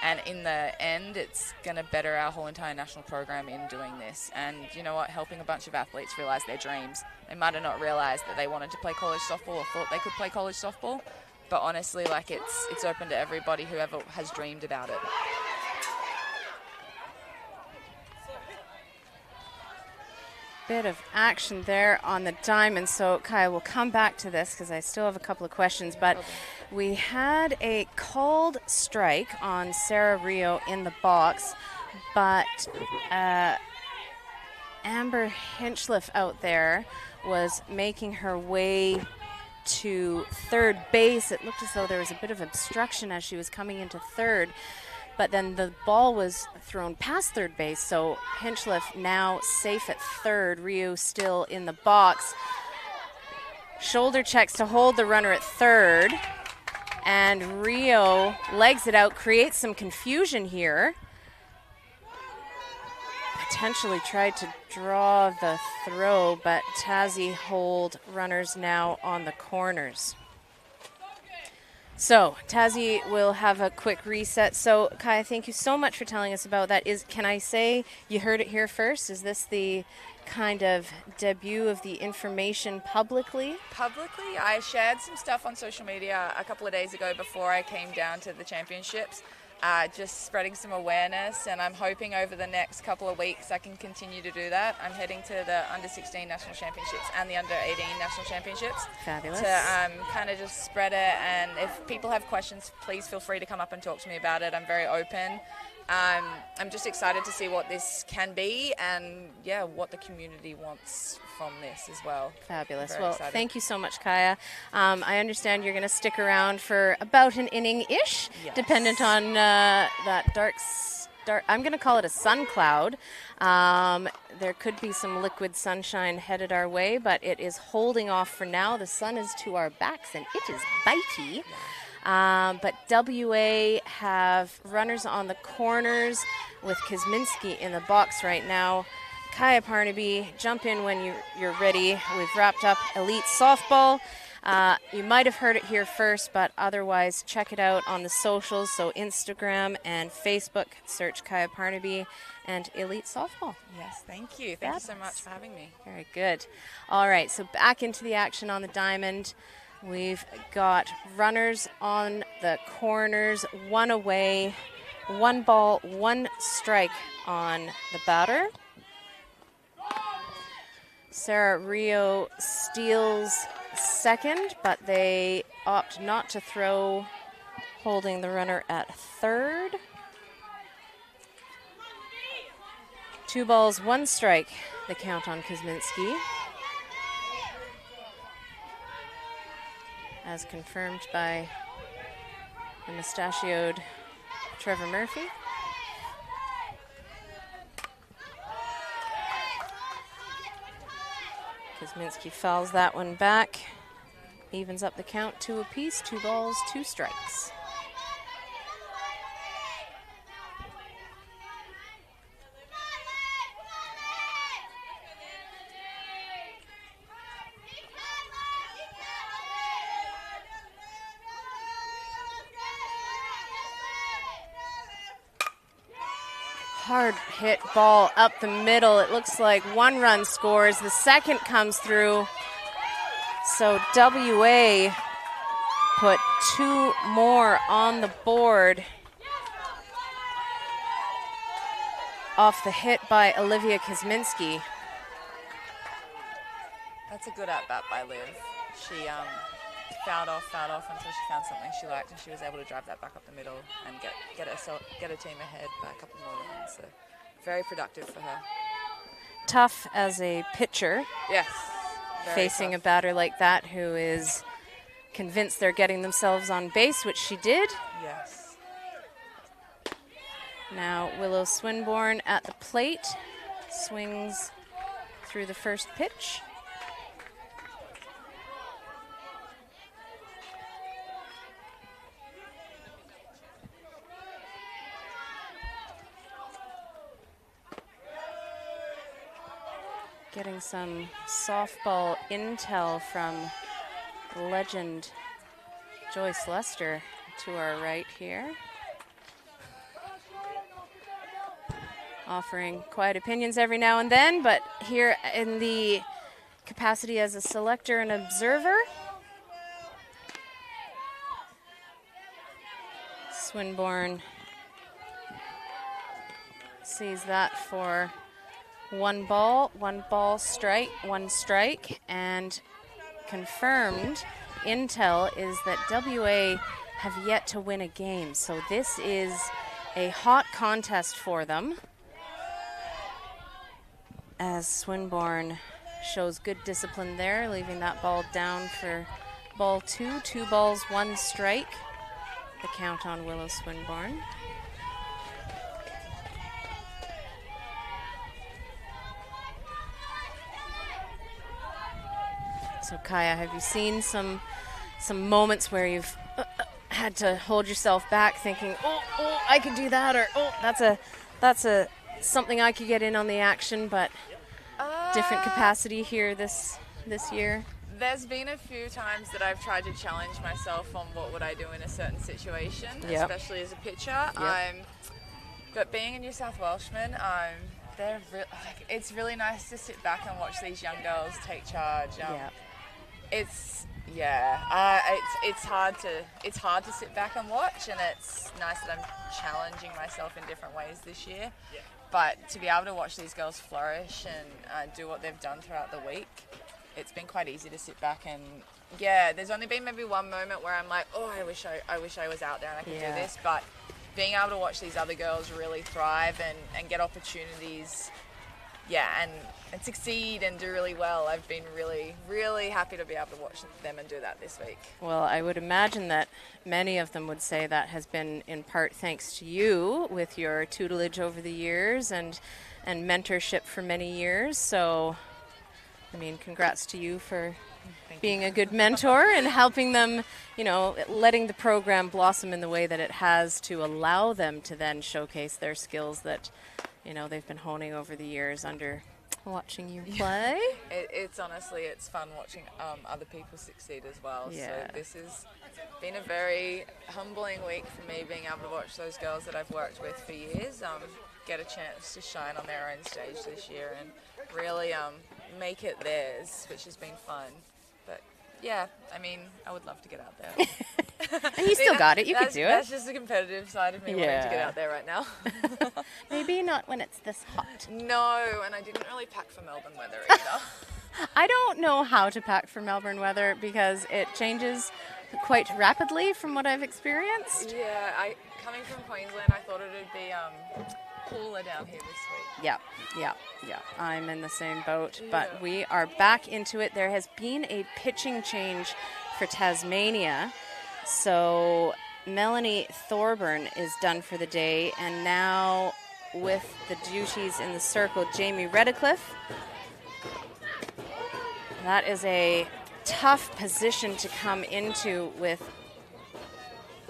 And in the end, it's going to better our whole entire national program in doing this. And you know what? Helping a bunch of athletes realize their dreams. They might have not realized that they wanted to play college softball or thought they could play college softball. But honestly, it's open to everybody who ever has dreamed about it.
Bit of action there on the diamond. So, Kai, we'll come back to this because I still have a couple of questions. But we had a called strike on Sarah Rio in the box. But Amber Hinchliff out there was making her way to third base. It looked as though there was a bit of obstruction as she was coming into third. But then the ball was thrown past third base, so Hinchliff now safe at third. Rio still in the box. Shoulder checks to hold the runner at third. And Rio legs it out, creates some confusion here. Potentially tried to draw the throw, but Tassie hold runners now on the corners. So Tassie will have a quick reset. So Kai, thank you so much for telling us about that. Can I say you heard it here first? Is this the kind of debut of the information publicly?
Publicly, I shared some stuff on social media a couple of days ago before I came down to the championships. Just spreading some awareness, and I'm hoping over the next couple of weeks I can continue to do that. I'm heading to the under-16 national championships and the under-18 national championships.
Fabulous.
To kind of just spread it, and if people have questions, please feel free to come up and talk to me about it. I'm very open. I'm just excited to see what this can be and, what the community wants from this as well.
Fabulous. Well, thank you so much, Kaya. I understand you're going to stick around for about an inning-ish, dependent on that dark, I'm going to call it a sun cloud. There could be some liquid sunshine headed our way, but it is holding off for now. The sun is to our backs, and it is bitey. But WA have runners on the corners with Kosminski in the box right now. Kaya Parnaby, jump in when you're ready. We've wrapped up Elite Softball. You might have heard it here first, but otherwise check it out on the socials. So Instagram and Facebook, search Kaya Parnaby and Elite Softball.
Yes, thank you. Thank you so much for having me.
Very good. All right, so back into the action on the diamond. We've got runners on the corners, one away, 1 ball, 1 strike on the batter. Sarah Rio steals second, but they opt not to throw, holding the runner at third. 2 balls, 1 strike, the count on Kosminski. As confirmed by the mustachioed Trevor Murphy. Kosminski fouls that one back, evens up the count 2 apiece, 2 balls, 2 strikes. Hard hit ball up the middle. It looks like 1 run scores. The second comes through. So WA put 2 more on the board off the hit by Olivia Kosminski.
That's a good at-bat by Liv. She fouled off until she found something she liked, and she was able to drive that back up the middle and get a team ahead by a couple more runs. So very productive for her.
Tough as a pitcher.
Yes.
Facing
tough.
a batter like that who is convinced they're getting themselves on base, which she did.
Yes.
Now Willow Swinburne at the plate, swings through the first pitch. Getting some softball intel from legend Joyce Lester to our right here. Offering quiet opinions every now and then, but here in the capacity as a selector and observer. Swinburne sees that for 1 ball, strike, 1 strike, and confirmed intel is that WA have yet to win a game. So this is a hot contest for them, as Swinburne shows good discipline there, leaving that ball down for ball 2. 2 balls, 1 strike. The count on Willow Swinburne. So Kaya, have you seen some moments where you've had to hold yourself back, thinking, oh, I could do that, or oh, that's a something I could get in on the action, but different capacity here this year?
There's been a few times that I've tried to challenge myself on what would I do in a certain situation, especially as a pitcher. But being a New South Welshman, it's really nice to sit back and watch these young girls take charge. It's hard to sit back and watch, and it's nice that I'm challenging myself in different ways this year. But to be able to watch these girls flourish and do what they've done throughout the week, it's been quite easy to sit back and there's only been maybe one moment where I'm like, I wish I was out there and I could do this. But being able to watch these other girls really thrive and get opportunities, and succeed and do really well, I've been really, really happy to be able to watch them and do that this week.
Well, I would imagine that many of them would say that has been in part thanks to you with your tutelage over the years and mentorship for many years. So, I mean, congrats to you for being a good mentor and helping them, letting the program blossom in the way that it has to allow them to then showcase their skills that, they've been honing over the years under watching you play.
It's honestly, it's fun watching other people succeed as well.
Yeah.
So this has been a very humbling week for me, being able to watch those girls that I've worked with for years get a chance to shine on their own stage this year and really make it theirs, which has been fun. But I mean, I would love to get out there.
And you still got it. You could do it.
That's just the competitive side of me wanting to get out there right now.
Maybe not when it's this hot.
No, and I didn't really pack for Melbourne weather either.
I don't know how to pack for Melbourne weather because it changes quite rapidly from what I've experienced.
Yeah, coming from Queensland, I thought it would be cooler down here this week.
Yeah. I'm in the same boat, but we are back into it. There has been a pitching change for Tasmania. So Melanie Thorburn is done for the day, and now with the duties in the circle, Jamie Redcliffe. That is a tough position to come into with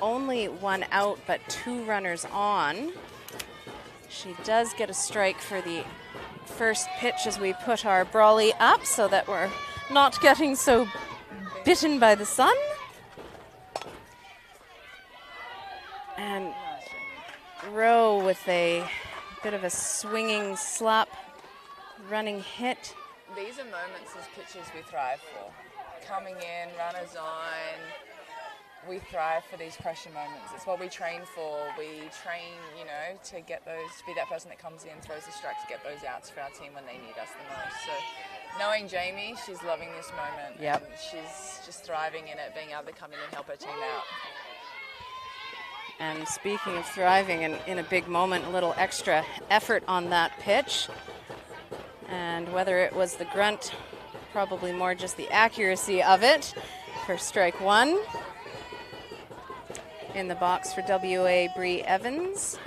only 1 out but 2 runners on. She does get a strike for the first pitch as we put our brolly up so that we're not getting so bitten by the sun. And Rowe with a bit of a swinging slap, running hit.
These are moments as pitchers we thrive for. Coming in, runners on, we thrive for these pressure moments. It's what we train for. We train, you know, to get those, to be that person that comes in, throws the strike, to get those outs for our team when they need us the most. So knowing Jamie, she's loving this moment.
Yep.
And she's just thriving in it, being able to come in and help her team out.
And speaking of thriving and in a big moment, a little extra effort on that pitch. And whether it was the grunt, probably more just the accuracy of it for strike one. In the box for WA, Bree Evans.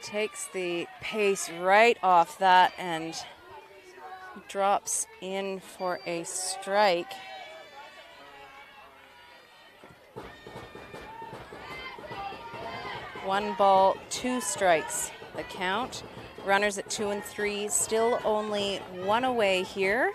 Takes the pace right off that and drops in for a strike. One ball, two strikes, the count. Runners at 2 and 3, still only one away here.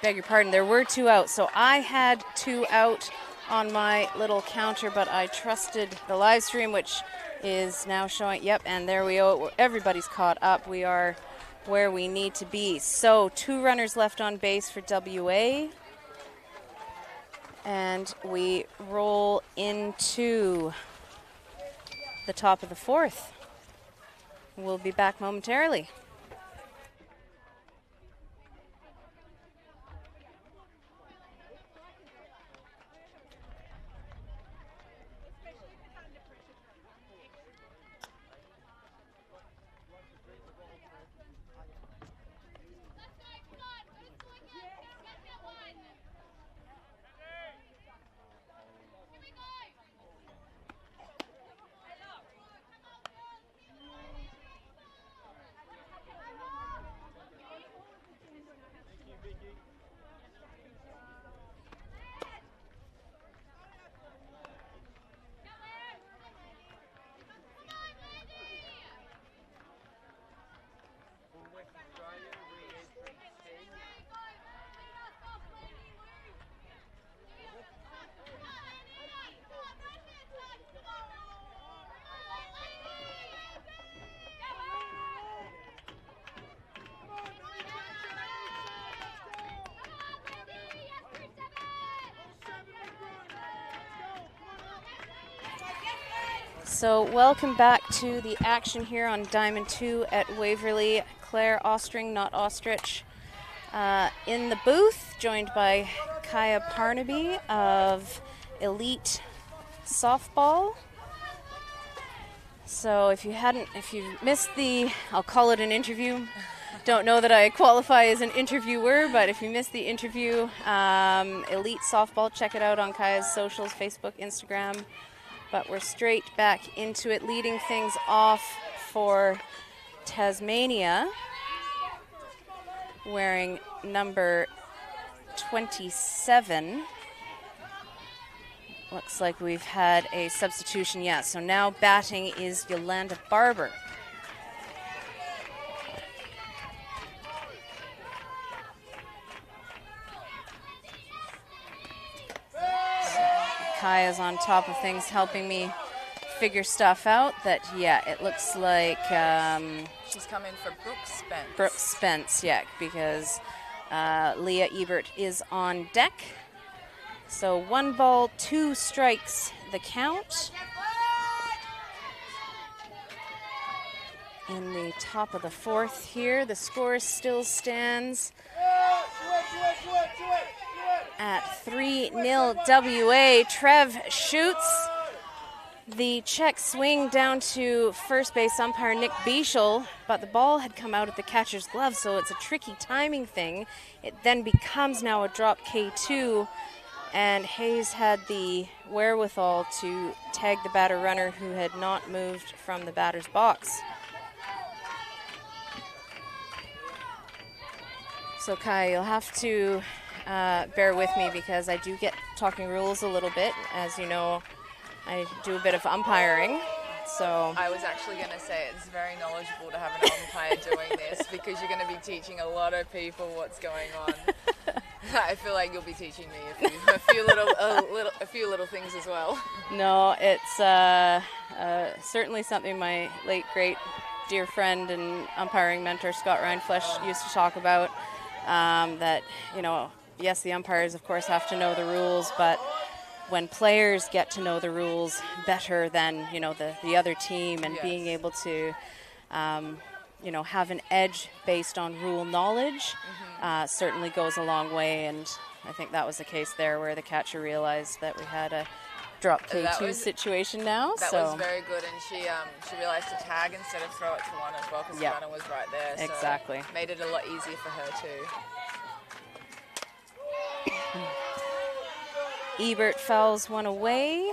Beg your pardon, there were 2 out, so I had 2 out on my little counter, but I trusted the live stream, which is now showing, yep, and there we go. Everybody's caught up. We are where we need to be. So 2 runners left on base for WA. And we roll into the top of the 4th. We'll be back momentarily. So welcome back to the action here on Diamond 2 at Waverley. Claire Ostring, not Ostrich, in the booth, joined by Kaya Parnaby of Elite Softball. So if you missed I'll call it an interview. Don't know that I qualify as an interviewer, but if you missed the interview, Elite Softball, check it out on Kaya's socials, Facebook, Instagram. But we're straight back into it, leading things off for Tasmania, wearing number 27. Looks like we've had a substitution, yeah. So now batting is Yolanda Barber. Kaya's on top of things, helping me figure stuff out. That, yeah, it looks like
she's coming for Brooke Spence.
Brooke Spence, yeah, because Leah Ebert is on deck. So 1 ball, 2 strikes, the count. In the top of the 4th here, the score still stands at 3-0 WA. Trev shoots. The check swing down to first base umpire Nick Bieshel, but the ball had come out at the catcher's glove, so it's a tricky timing thing. It then becomes now a drop K2, and Hayes had the wherewithal to tag the batter runner who had not moved from the batter's box. So Kai, you'll have to bear with me because I do get talking rules a little bit. As you know, I do a bit of umpiring. So
I was actually going to say it's very knowledgeable to have an umpire doing this because you're going to be teaching a lot of people what's going on. I feel like you'll be teaching me a few little things as well.
no, it's certainly something my late great dear friend and umpiring mentor Scott Rindflesh used to talk about. That, you know, yes, the umpires of course have to know the rules, but when players get to know the rules better than, you know, the other team, and being able to you know, have an edge based on rule knowledge certainly goes a long way. And I think that was the case there where the catcher realized that we had a drop K2 situation now.
That was very good, and she realized to tag instead of throw it to one as well because the runner was right there.
Exactly.
So made it a lot easier for her too.
Ebert fouls one away.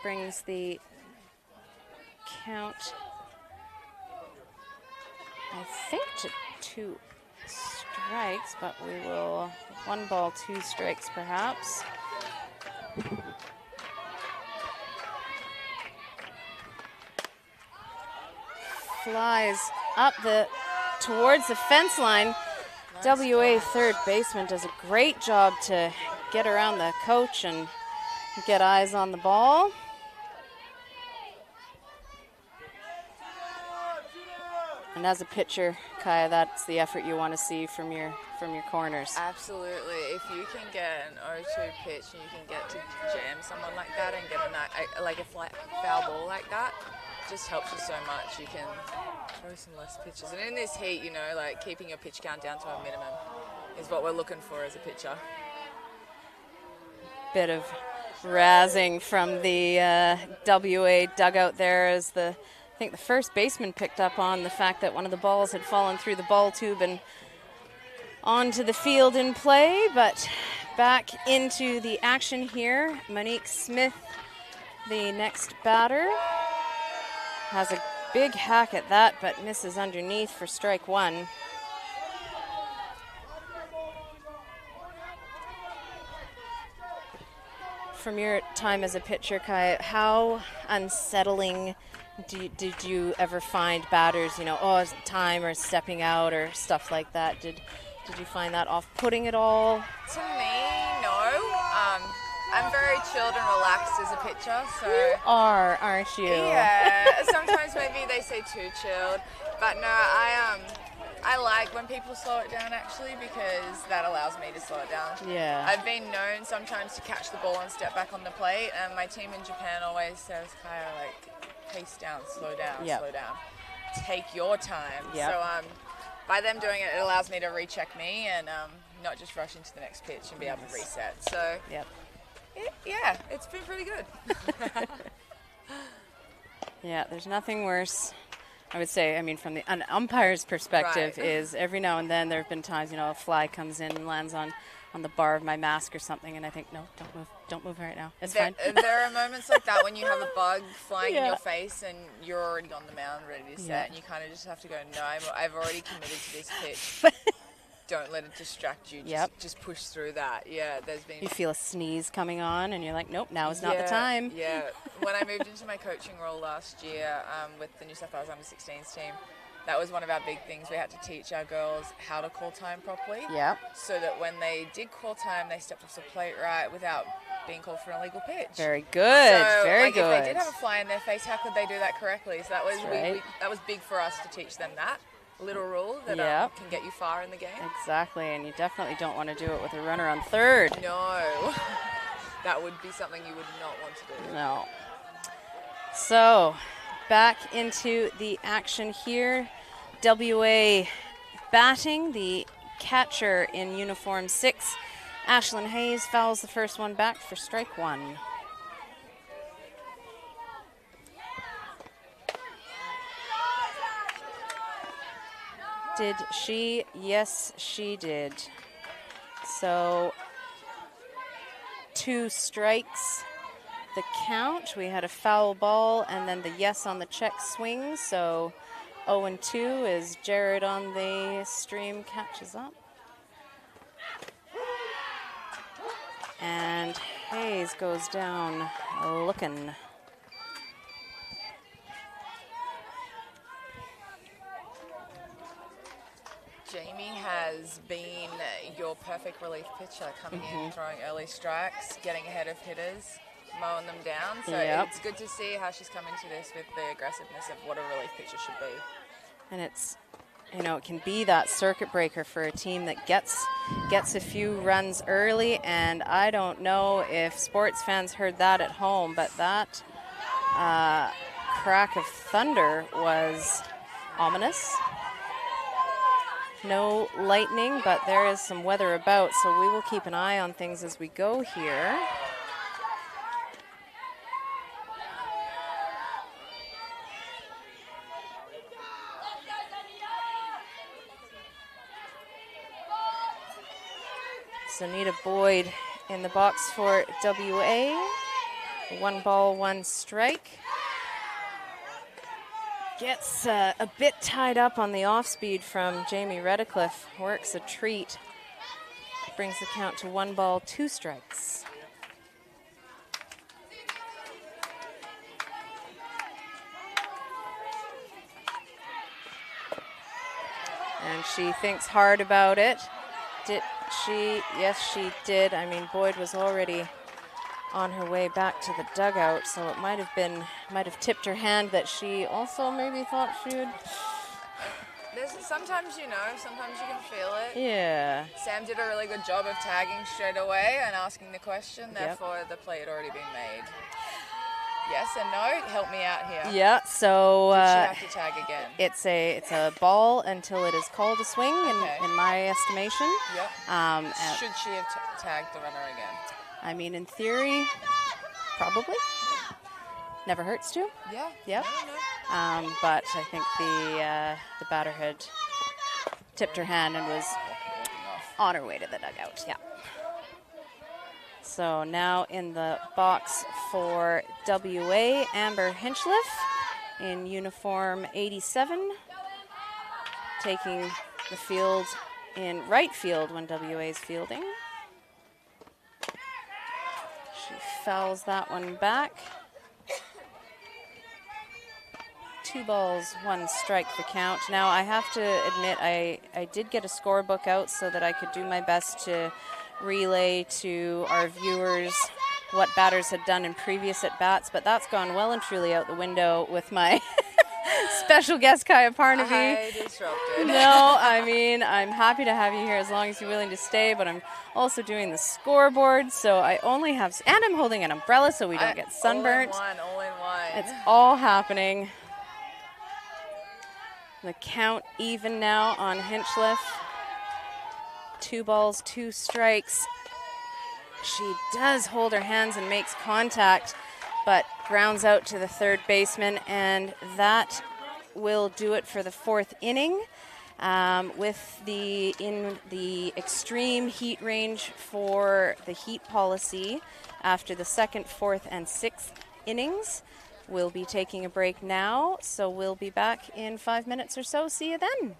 Brings the count, I think, to 2 strikes, but we will 1 ball, 2 strikes perhaps. Flies up towards the fence line. WA third baseman does a great job to get around the coach and get eyes on the ball. And as a pitcher, Kaya, that's the effort you want to see from your corners.
Absolutely. If you can get an 0-2 pitch and you can get to jam someone like that and get a flat foul ball like that, just helps you so much. You can throw some less pitches. And in this heat, you know, like keeping your pitch count down to a minimum is what we're looking for as a pitcher.
Bit of razzing from the WA dugout there as I think the first baseman picked up on the fact that one of the balls had fallen through the ball tube and onto the field in play. But back into the action here. Monique Smith, the next batter, has a big hack at that, but misses underneath for strike 1. From your time as a pitcher, Kai, how unsettling did you ever find batters, you know, it's time or stepping out or stuff like that? Did you find that off-putting at all?
To me, no. I'm very chilled and relaxed as a pitcher, so...
You are, aren't you?
Yeah, sometimes maybe they say too chilled, but no, I like when people slow it down actually because that allows me to slow it down.
Yeah.
I've been known sometimes to catch the ball and step back on the plate, and my team in Japan always says, Kaya, like, pace down, slow down, slow down. Take your time.
Yep.
So by them doing it, it allows me to recheck me and not just rush into the next pitch and be able to reset. So yeah, it's been pretty good.
Yeah, there's nothing worse, I would say, I mean, from an umpire's perspective, is every now and then there have been times, you know, a fly comes in and lands on the bar of my mask or something, and I think, no, don't move right now. It's fine.
There are moments like that when you have a bug flying in your face and you're already on the mound ready to set, and you kind of just have to go, no, I've already committed to this pitch. Don't let it distract you. Just push through that. Yeah, there's been...
You feel a sneeze coming on and you're like, nope, now is not the time.
Yeah. When I moved into my coaching role last year with the New South Wales Under-16s team, that was one of our big things. We had to teach our girls how to call time properly.
Yeah.
So that when they did call time, they stepped off the plate right without being called for an illegal pitch.
Very good.
So,
Very good.
If they did have a fly in their face, how could they do that correctly? So that was that was big for us to teach them that little rule that can get you far in the game.
Exactly, and you definitely don't want to do it with a runner on third.
No. That would be something you would not want to do.
No. So, back into the action here. WA batting, the catcher in uniform 6, Ashlyn Hayes, fouls the first one back for strike 1. Did she? Yes, she did. So 2 strikes the count. We had a foul ball and then the yes on the check swing. So 0-2 as Jared on the stream catches up. And Hayes goes down looking.
Jamie has been your perfect relief pitcher, coming in, throwing early strikes, getting ahead of hitters, mowing them down. So it's good to see how she's come into this with the aggressiveness of what a relief pitcher should be.
And it's, you know, it can be that circuit breaker for a team that gets a few runs early. And I don't know if sports fans heard that at home, but that crack of thunder was ominous. No lightning, but there is some weather about, so we will keep an eye on things as we go here. Zanita Boyd in the box for WA. 1 ball, 1 strike. Gets a bit tied up on the off-speed from Jamie Redcliffe. Works a treat. Brings the count to 1 ball, 2 strikes. And she thinks hard about it. Did she? Yes, she did. I mean, Boyd was already on her way back to the dugout, so it might have tipped her hand that she also maybe thought she would.
Sometimes you can feel it.
Yeah.
Sam did a really good job of tagging straight away and asking the question, therefore the play had already been made. Yes and no, help me out here.
Yeah, so
did she have to tag again?
It's a ball until it is called a swing, in my estimation.
Yep. Should she have tagged the runner again?
I mean, in theory, probably. Never hurts to.
Yeah.
Yep.
No.
But I think the batter had tipped her hand and was on her way to the dugout. Yeah. So now in the box for WA, Amber Hinchliffe in uniform 87, taking the field in right field when WA is fielding. She fouls that one back. 2 balls, 1 strike the count. Now I have to admit I did get a scorebook out so that I could do my best to relay to our viewers what batters had done in previous at-bats, but that's gone well and truly out the window with my special guest, Kaya Parnaby.
I disrupted.
No, I mean, I'm happy to have you here as long as you're willing to stay, but I'm also doing the scoreboard, so I only have, and I'm holding an umbrella so we don't get sunburnt.
All in one.
It's all happening. The count even now on Hinchliffe. 2 balls, 2 strikes. She does hold her hands and makes contact, but grounds out to the third baseman, and that will do it for the 4th inning. In the extreme heat range for the heat policy after the 2nd, 4th, and 6th innings. We'll be taking a break now, so we'll be back in 5 minutes or so. See you then.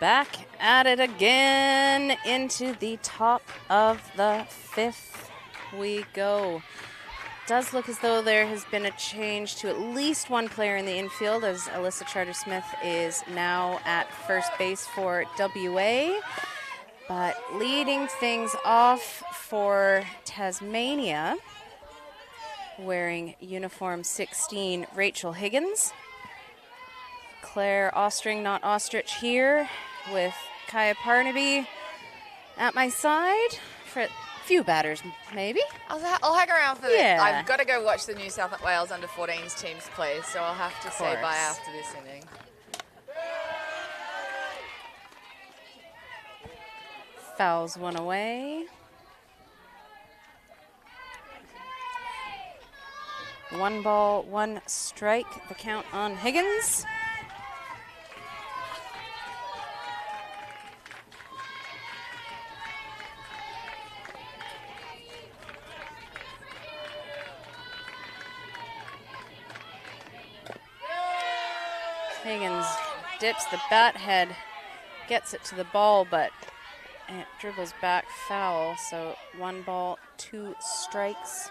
Back at it again into the top of the 5th we go. Does look as though there has been a change to at least one player in the infield, as Alyssa Charter-Smith is now at first base for WA. But leading things off for Tasmania, wearing uniform 16, Rachel Higgins. Claire Ostring, not Ostrich, here with Kaya Parnaby at my side for a few batters, maybe.
I'll hang around for
Yeah.
this. I've got to go watch the New South Wales under-14s teams play, so I'll have to say bye after this inning.
Fouls one away. 1 ball, 1 strike, the count on Higgins. Higgins dips the bat head, gets it to the ball, but it dribbles back foul. So 1 ball, 2 strikes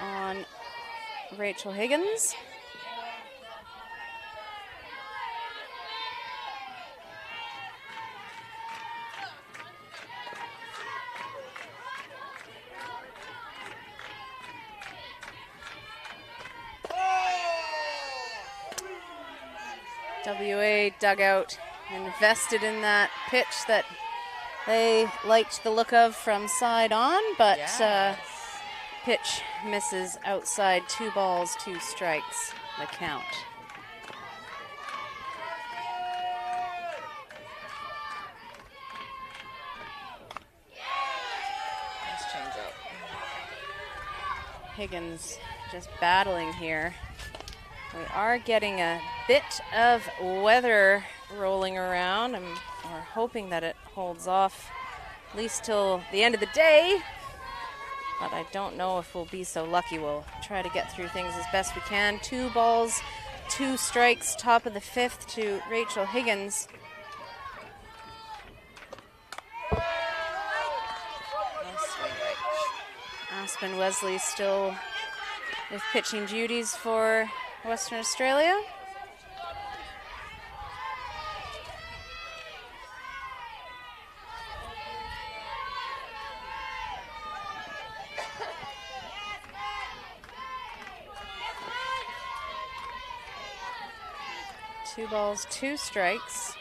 on Rachel Higgins. WA dugout invested in that pitch that they liked the look of from side on, but pitch misses outside. 2 balls, 2 strikes, the count.
Let's change up.
Higgins just battling here. We are getting a bit of weather rolling around, and we're hoping that it holds off at least till the end of the day. But I don't know if we'll be so lucky. We'll try to get through things as best we can. 2 balls, 2 strikes, top of the 5th to Rachel Higgins.
Nice swing, Rach.
Aspen Wesley still with pitching duties for Western Australia. Two balls, 2 strikes.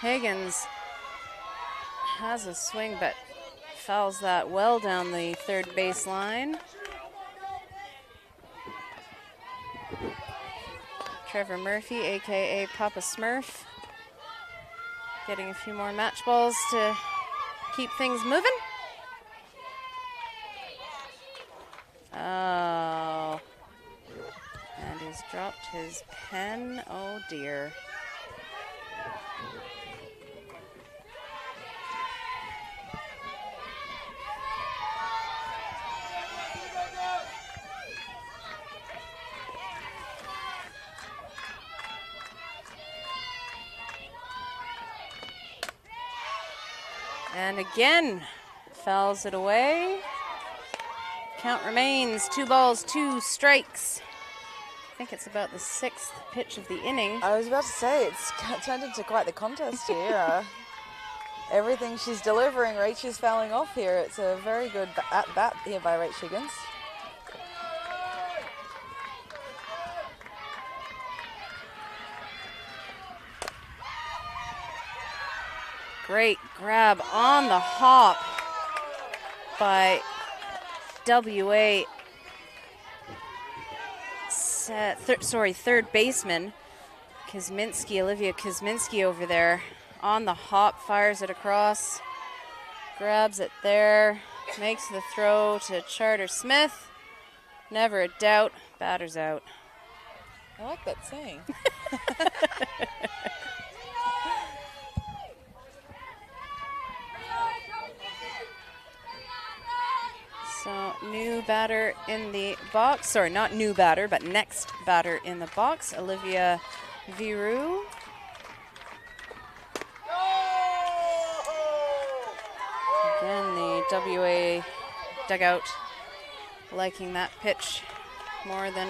Higgins has a swing, but fouls that well down the 3rd baseline. Trevor Murphy, a.k.a. Papa Smurf, getting a few more match balls to keep things moving. Oh. And he's dropped his pen. Oh, dear. And again, fouls it away. Count remains 2 balls, 2 strikes. I think it's about the 6th pitch of the inning.
I was about to say, it's turned into quite the contest here. Everything she's delivering, Rach is fouling off here. It's a very good at-bat here by Rach Higgins.
Great grab on the hop by WA. Third baseman Olivia Kuzminski over there on the hop, fires it across, grabs it there, makes the throw to Charter-Smith. Never a doubt, batter's out.
I like that saying.
So new batter in the box. Sorry, not new batter, but next batter in the box. Olivia Viru Again, the WA dugout liking that pitch more than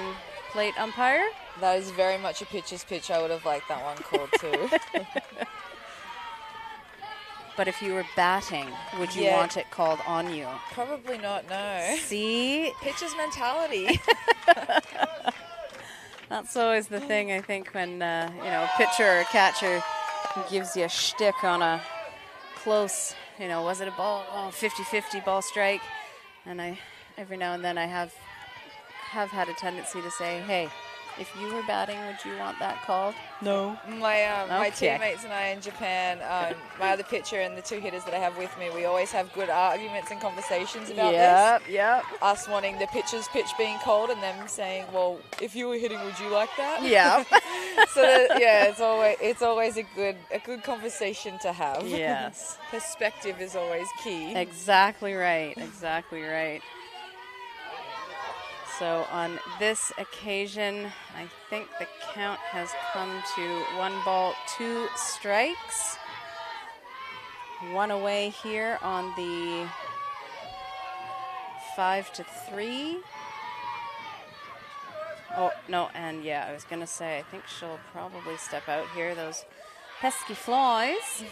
plate umpire.
That is very much a pitcher's pitch. I would have liked that one called too.
But if you were batting, would you
Yeah.
want it called on you?
Probably not, no.
See?
Pitcher's mentality.
That's always the thing, I think, when, a pitcher or a catcher gives you a shtick on a close, was it a ball? Oh, 50-50 ball strike. And every now and then I have had a tendency to say, hey, if you were batting, would you want that called? No.
My
Okay.
teammates and I in Japan, my other pitcher and the two hitters that I have with me, we always have good arguments and conversations about this.
Yep.
Us wanting the pitcher's pitch being called and them saying, well, if you were hitting, would you like that?
Yeah.
It's always a good conversation to have.
Yes.
Perspective is always key.
Exactly right. So on this occasion, I think the count has come to 1 ball, 2 strikes. 1 away here on the 5-3. Oh, no, and yeah, I was going to say, I think she'll probably step out here. Those pesky flies.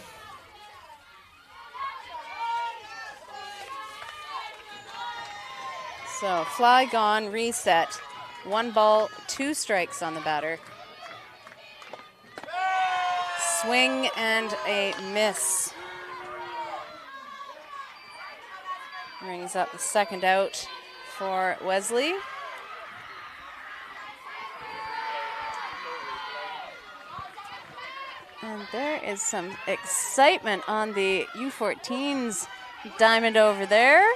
So fly gone, reset. 1 ball, 2 strikes on the batter. Swing and a miss. Brings up the second out for Wesley. And there is some excitement on the U14's diamond over there.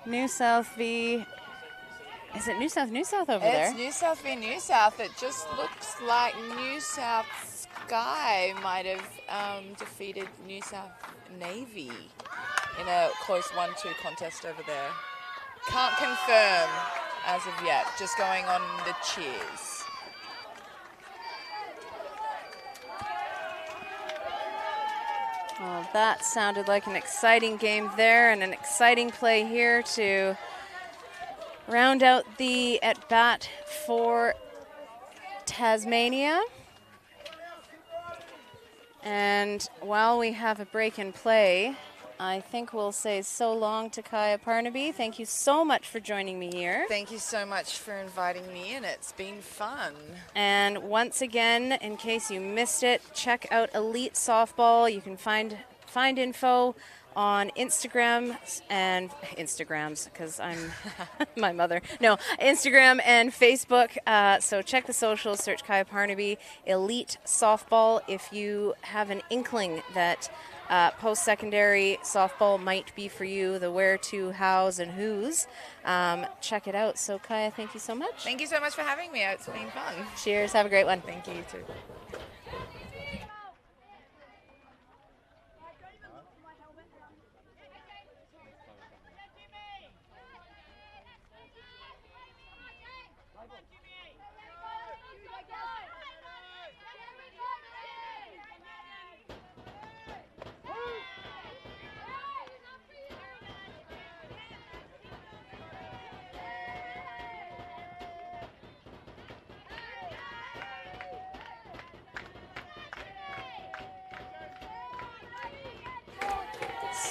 New South v. Is it New South over there?
It's New South v New South. It just looks like New South Sky might have defeated New South Navy
In a close 1-2 contest over there.
Can't confirm as of yet. Just going on the cheers.
Well, that sounded like an exciting game there and an exciting play here to round out the at-bat for Tasmania. And while we have a break in play, I think we'll say so long to Kaya Parnaby. Thank you so much for joining me here.
Thank you so much for inviting me in. It's been fun.
And once again, in case you missed it, check out Elite Softball. You can find info on Instagrams, because I'm my mother. No, Instagram and Facebook. So check the socials, search Kaya Parnaby, Elite Softball. If you have an inkling that post-secondary softball might be for you, the where, to, hows, and who's, check it out. So Kaya, thank you so much.
Thank you so much for having me. It's been fun.
Cheers. Have a great one.
Thank you, you too.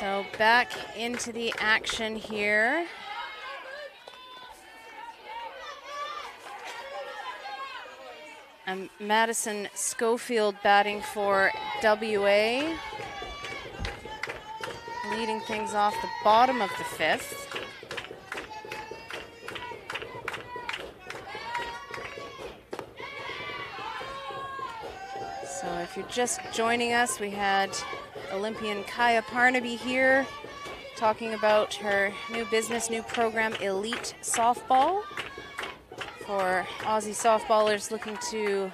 So back into the action here. Madison Schofield batting for WA, leading things off the bottom of the 5th. So if you're just joining us, we had Olympian Kaya Parnaby here talking about her new business, new program, Elite Softball, for Aussie softballers looking to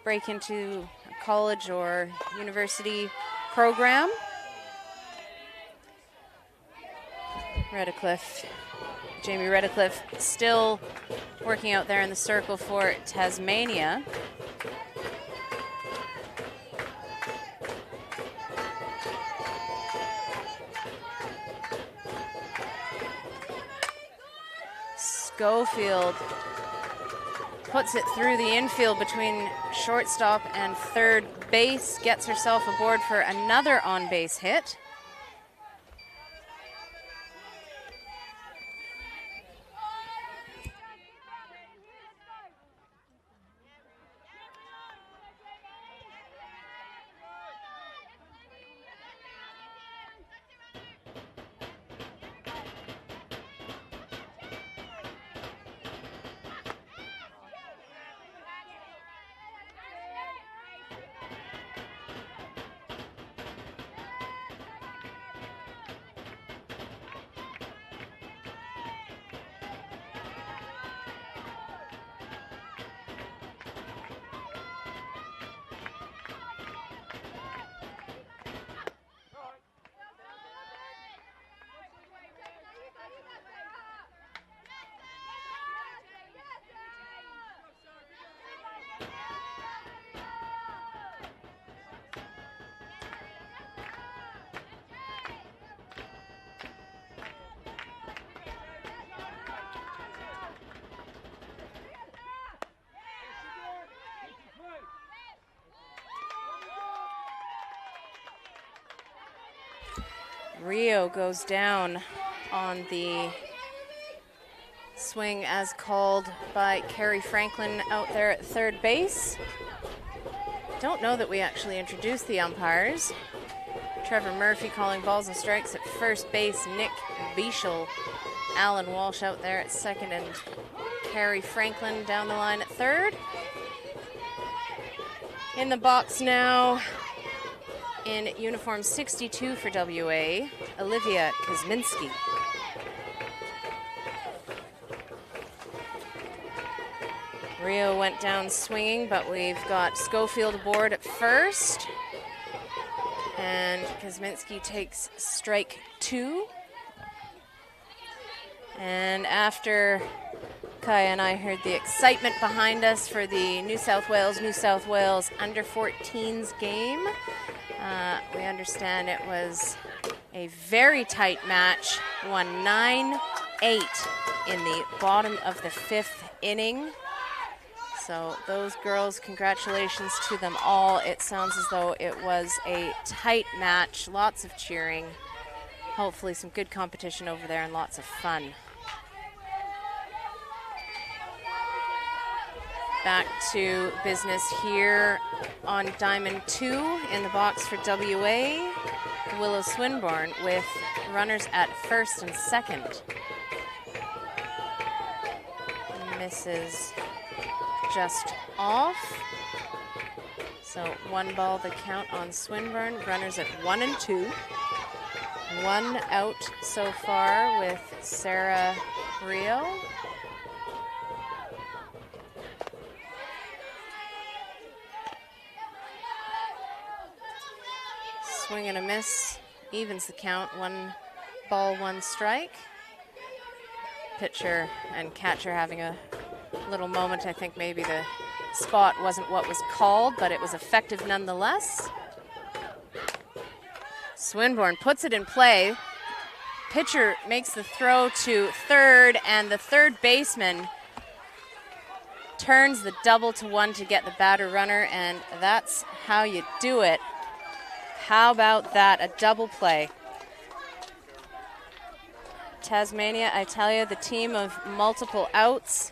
break into a college or university program. Jamie Redcliffe still working out there in the circle for Tasmania. Schofield puts it through the infield between shortstop and third base, gets herself aboard for another on-base hit. Rio goes down on the swing as called by Carrie Franklin out there at third base. Don't know that we actually introduced the umpires. Trevor Murphy calling balls and strikes at first base. Nick Bieshel, Alan Walsh out there at second, and Carrie Franklin down the line at third. In the box now, in uniform 62 for WA, Olivia Kosminski. Rio went down swinging, but we've got Schofield aboard at first. And Kosminski takes strike 2. And after Kaya and I heard the excitement behind us for the New South Wales under 14s game, we understand it was a very tight match, won 9-8 in the bottom of the 5th inning. So those girls, congratulations to them all. It sounds as though it was a tight match, lots of cheering, hopefully some good competition over there and lots of fun. Back to business here on Diamond 2 in the box for WA. Willow Swinburne with runners at first and second. Misses just off. So 1 ball the count on Swinburne. Runners at 1 and 2. 1 out so far with Sarah Rio. Swing and a miss, evens the count. 1 ball, 1 strike. Pitcher and catcher having a little moment. I think maybe the spot wasn't what was called, but it was effective nonetheless. Swinburne puts it in play. Pitcher makes the throw to third, and the third baseman turns the double to 1 to get the batter runner, and that's how you do it. How about that, a double play? Tasmania, I tell you, the team of multiple outs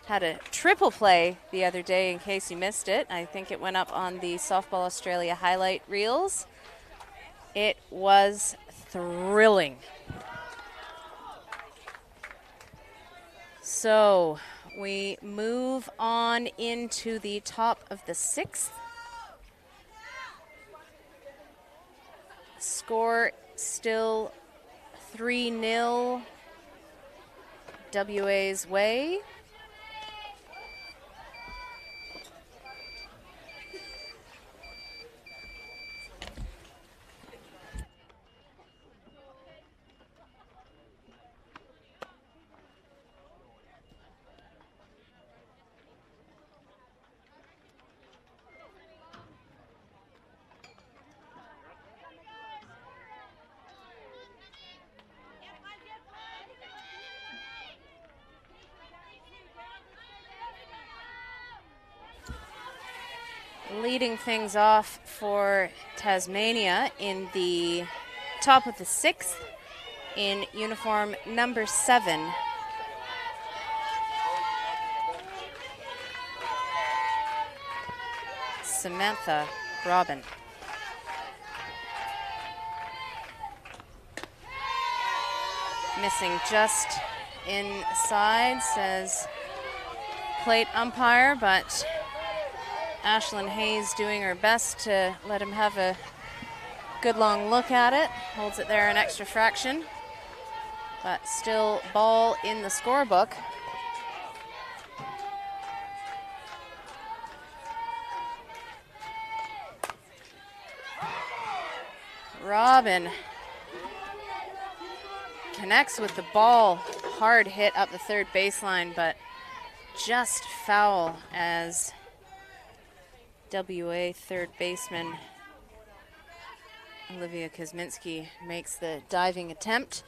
had a triple play the other day, in case you missed it. I think it went up on the Softball Australia highlight reels. It was thrilling. So we move on into the top of the 6th. Score still 3-0 WA's way. leading things off for Tasmania in the top of the 6th in uniform number 7. Samantha Robin. Missing just inside, says plate umpire, but Ashlyn Hayes doing her best to let him have a good long look at it. Holds it there an extra fraction, but still ball in the scorebook. Robin connects with the ball. Hard hit up the third baseline, but just foul as WA third baseman Olivia Kosminski makes the diving attempt.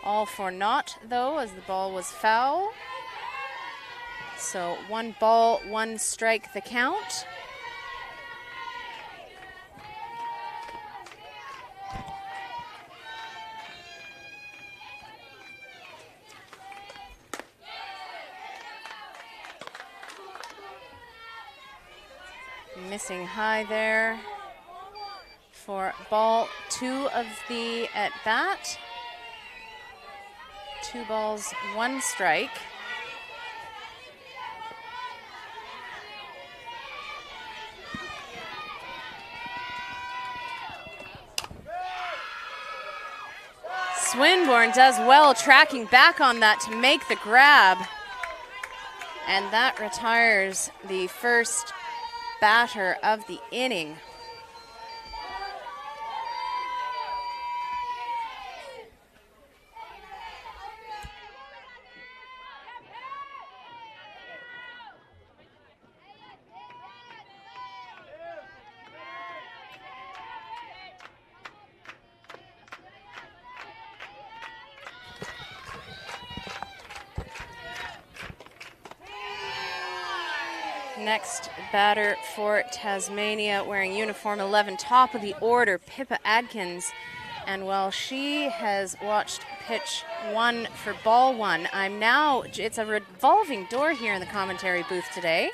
All for naught, though, as the ball was foul. So 1 ball, 1 strike the count. Missing high there for ball 2 of the at bat. 2 balls, 1 strike. Swinburne does well, tracking back on that to make the grab. And that retires the first batter of the inning. Next batter for Tasmania, wearing uniform 11, top of the order, Pippa Adkins. And while she has watched pitch 1 for ball 1, it's a revolving door here in the commentary booth today.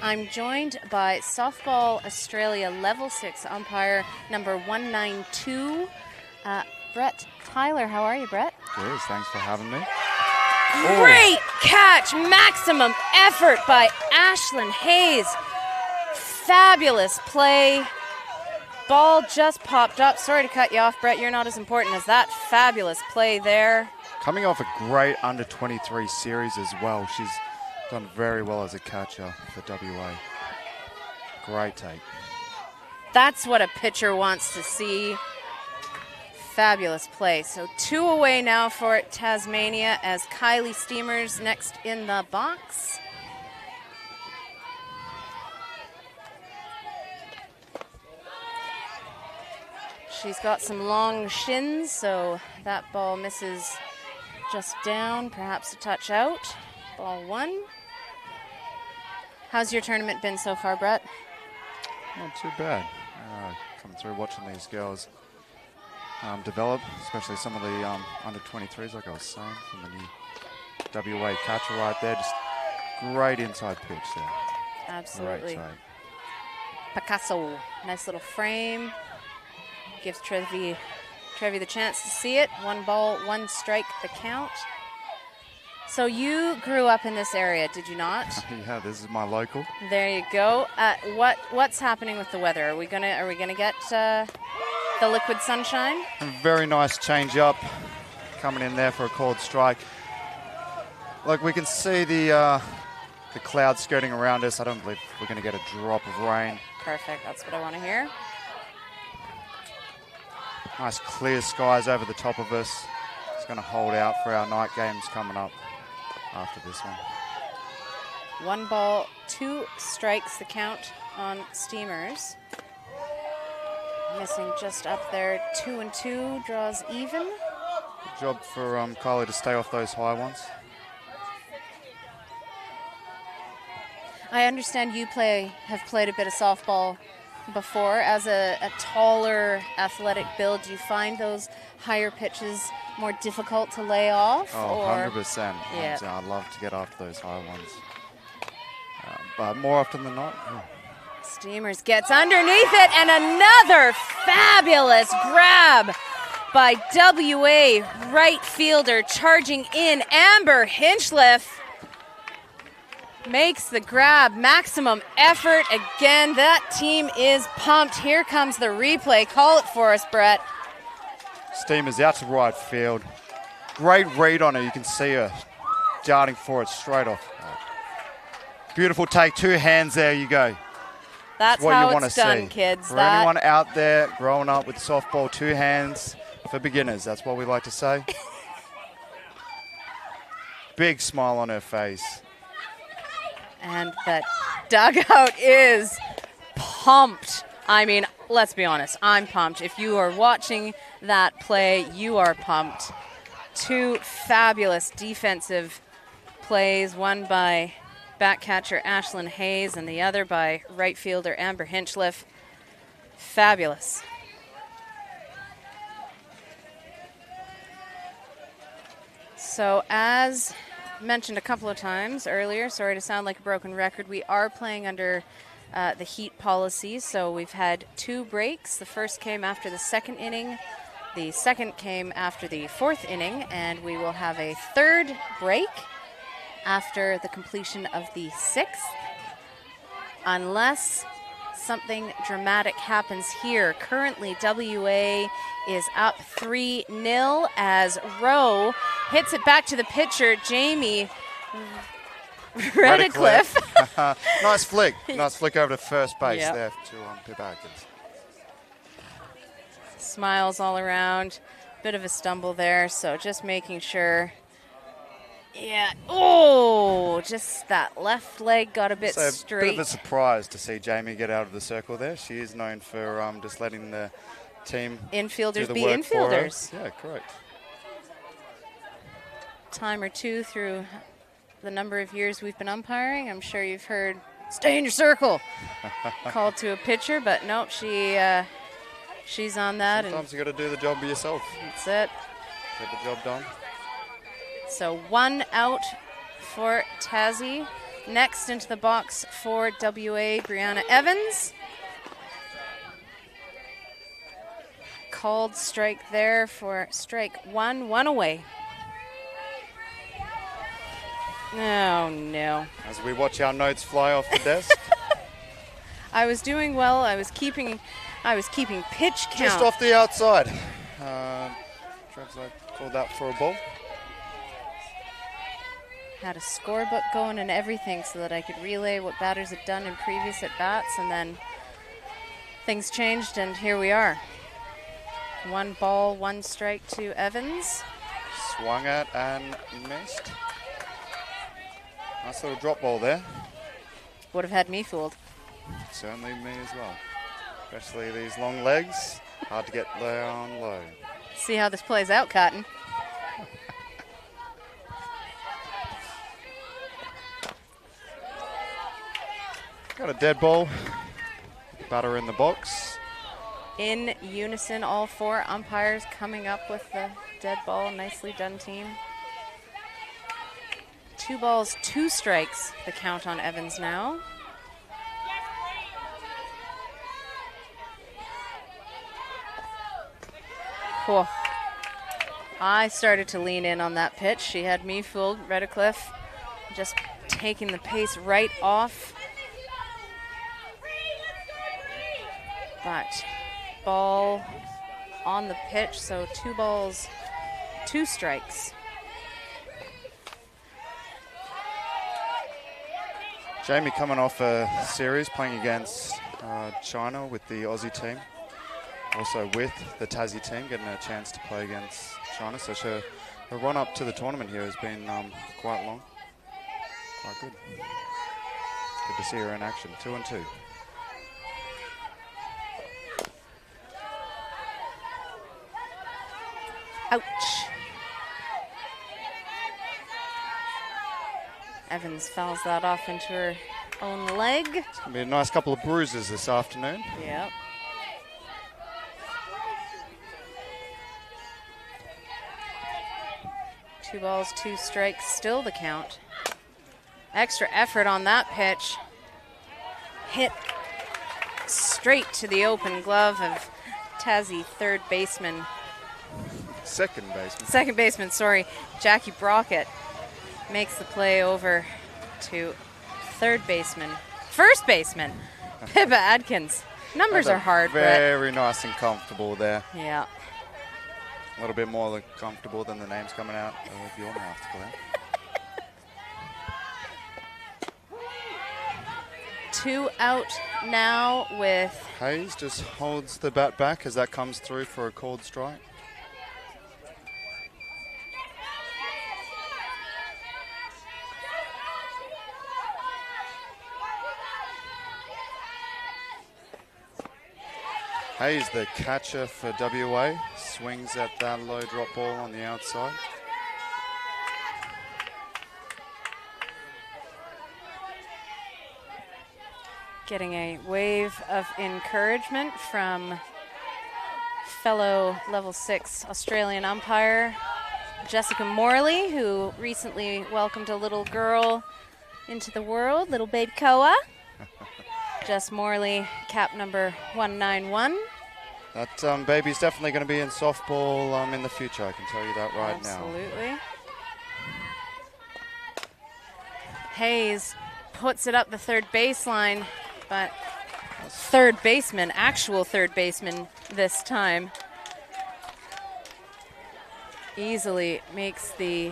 I'm joined by Softball Australia Level 6 umpire number 192, Brett Tyler. How are you, Brett?
Good, thanks for having me.
Great catch, maximum effort by Ashlyn Hayes. Fabulous play. Ball just popped up. Sorry to cut you off, Brett. You're not as important as that. Fabulous play there.
Coming off a great under-23 series as well. She's done very well as a catcher for WA. Great take.
That's what a pitcher wants to see. Fabulous play. So 2 away now for Tasmania as Kylie Steamers next in the box. She's got some long shins, so that ball misses just down, perhaps a touch out. Ball 1. How's your tournament been so far, Brett?
Not too bad. Coming through watching these girls develop, especially some of the under-23s, like I was saying, from the new WA catcher right there. Just great inside pitch there.
Absolutely.
Great trade.
Picasso, nice little frame. Gives Trevi the chance to see it. 1 ball, 1 strike the count. So you grew up in this area, did you not?
Yeah, this is my local.
There you go. What's happening with the weather? Are we gonna get the liquid sunshine?
A very nice change up coming in there for a called strike. Like, we can see the clouds skirting around us. I don't believe we're going to get a drop of rain.
Perfect. That's what I want to hear.
Nice clear skies over the top of us. It's going to hold out for our night games coming up after this one.
1 ball, 2 strikes the count on Steamers. Missing just up there. 2 and 2 draws even.
Good job for Kylie to stay off those high ones.
I understand you have played a bit of softball before. As a taller, athletic build, do you find those higher pitches more difficult to lay off?
Oh,
or?
100%.
Yeah.
I'd love to get after those high ones. But more often than not,
Steamers gets underneath it, and another fabulous grab by WA right fielder charging in. Amber Hinchliff makes the grab. Maximum effort again. That team is pumped. Here comes the replay. Call it for us, Brett.
Steamers out to right field. Great read on her. You can see her darting for it straight off. Beautiful take. 2 hands there you go.
That's
what
how
you want
it's
to
done,
see.
kids.
For anyone out there growing up with softball, 2 hands for beginners. That's what we like to say. Big smile on her face.
And that dugout is pumped. I mean, let's be honest, I'm pumped. If you are watching that play, you are pumped. 2 fabulous defensive plays, one by back catcher Ashlyn Hayes and the other by right fielder Amber Hinchliff. Fabulous. So as mentioned a couple of times earlier, sorry to sound like a broken record, we are playing under the heat policy, so we've had 2 breaks. The first came after the 2nd inning, the second came after the 4th inning, and we will have a 3rd break after the completion of the 6th, unless something dramatic happens here. Currently, WA is up 3-0 as Rowe hits it back to the pitcher, Jamie Redcliffe.
Nice flick. Nice flick over to first base
Yep.
there to Pip Atkins.
Smiles all around. Bit of a stumble there, so just making sure. Yeah. Oh, just that left leg got a bit
So
straight.
a bit of a surprise to see Jamie get out of the circle there. She is known for just letting the team
Infielders
do the
be
work for her.
infielders.
Yeah, correct.
Time or two through the number of years we've been umpiring, I'm sure you've heard, stay in your circle, called to a pitcher, but nope, she's on that.
Sometimes you got to do the job yourself.
That's it.
Get the job done.
So 1 out for Tassie. Next into the box for WA, Brianna Evans. Called strike there for strike 1, 1 away. Oh, no.
As we watch our notes fly off the desk.
I was doing well. I was keeping pitch count.
Just off the outside. Travis, I called that for a ball.
Had a scorebook going and everything so that I could relay what batters had done in previous at-bats, and then things changed, and here we are. 1 ball, 1 strike to Evans.
Swung at and missed. Nice little drop ball there.
Would have had me fooled.
Certainly me as well. Especially these long legs. Hard to get down low.
See how this plays out, Cotton.
Got a dead ball. Batter in the box.
In unison, all 4 umpires coming up with the dead ball. Nicely done, team. 2 balls, 2 strikes, the count on Evans now. Whoa. I started to lean in on that pitch. She had me fooled. Redcliffe just taking the pace right off. But ball on the pitch, so 2 balls, 2 strikes.
Jamie coming off a series playing against China with the Aussie team. Also with the Tassie team, getting a chance to play against China. So her run up to the tournament here has been quite long. Quite good. Good to see her in action. 2-2.
Ouch. Evans fouls that off into her own leg.
It's going to be a nice couple of bruises this afternoon.
Yep. Two balls, two strikes, still the count. Extra effort on that pitch. Hit straight to the open glove of Tassie third baseman.
Second baseman.
Second baseman, sorry. Jackie Brockett makes the play over to third baseman. First baseman, Pippa Adkins. Numbers are hard, Brett.
Very nice and comfortable there.
Yeah.
A little bit more comfortable than the names coming out of your mouth, Claire.
2 out now with
Hayes just holds the bat back as that comes through for a called strike. Hayes, the catcher for WA, swings at that low drop ball on the outside.
getting a wave of encouragement from fellow level 6 Australian umpire Jessica Morley, who recently welcomed a little girl into the world, little baby Koa. Jess Morley, cap number 191.
That baby's definitely going to be in softball in the future, I can tell you that right now.
Absolutely. Hayes puts it up the third baseline, but third baseman, actual third baseman this time, easily makes the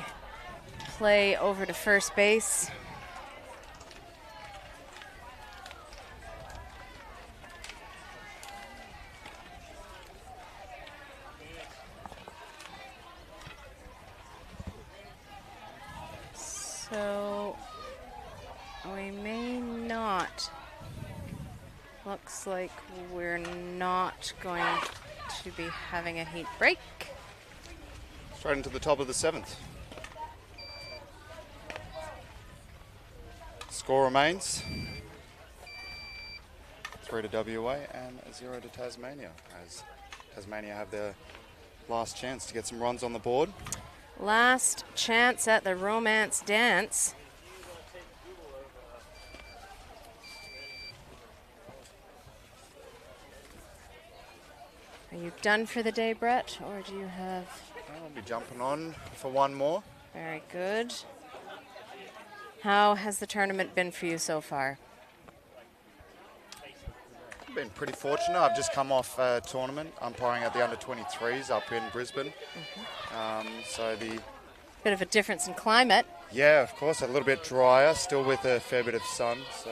play over to first base. So we may not, looks like we're not going to be having a heat break.
Straight into the top of the 7th. Score remains 3 to WA and 0 to Tasmania, as Tasmania have their last chance to get some runs on the board.
Last chance at the romance dance. Are you done for the day, Brett, or do you have?
I'll be jumping on for one more.
Very good. How has the tournament been for you so far?
I've been pretty fortunate. I've just come off a tournament umpiring at the under-23s up in Brisbane. So the
Bit of a difference in climate.
yeah, of course, a little bit drier, still with a fair bit of sun, so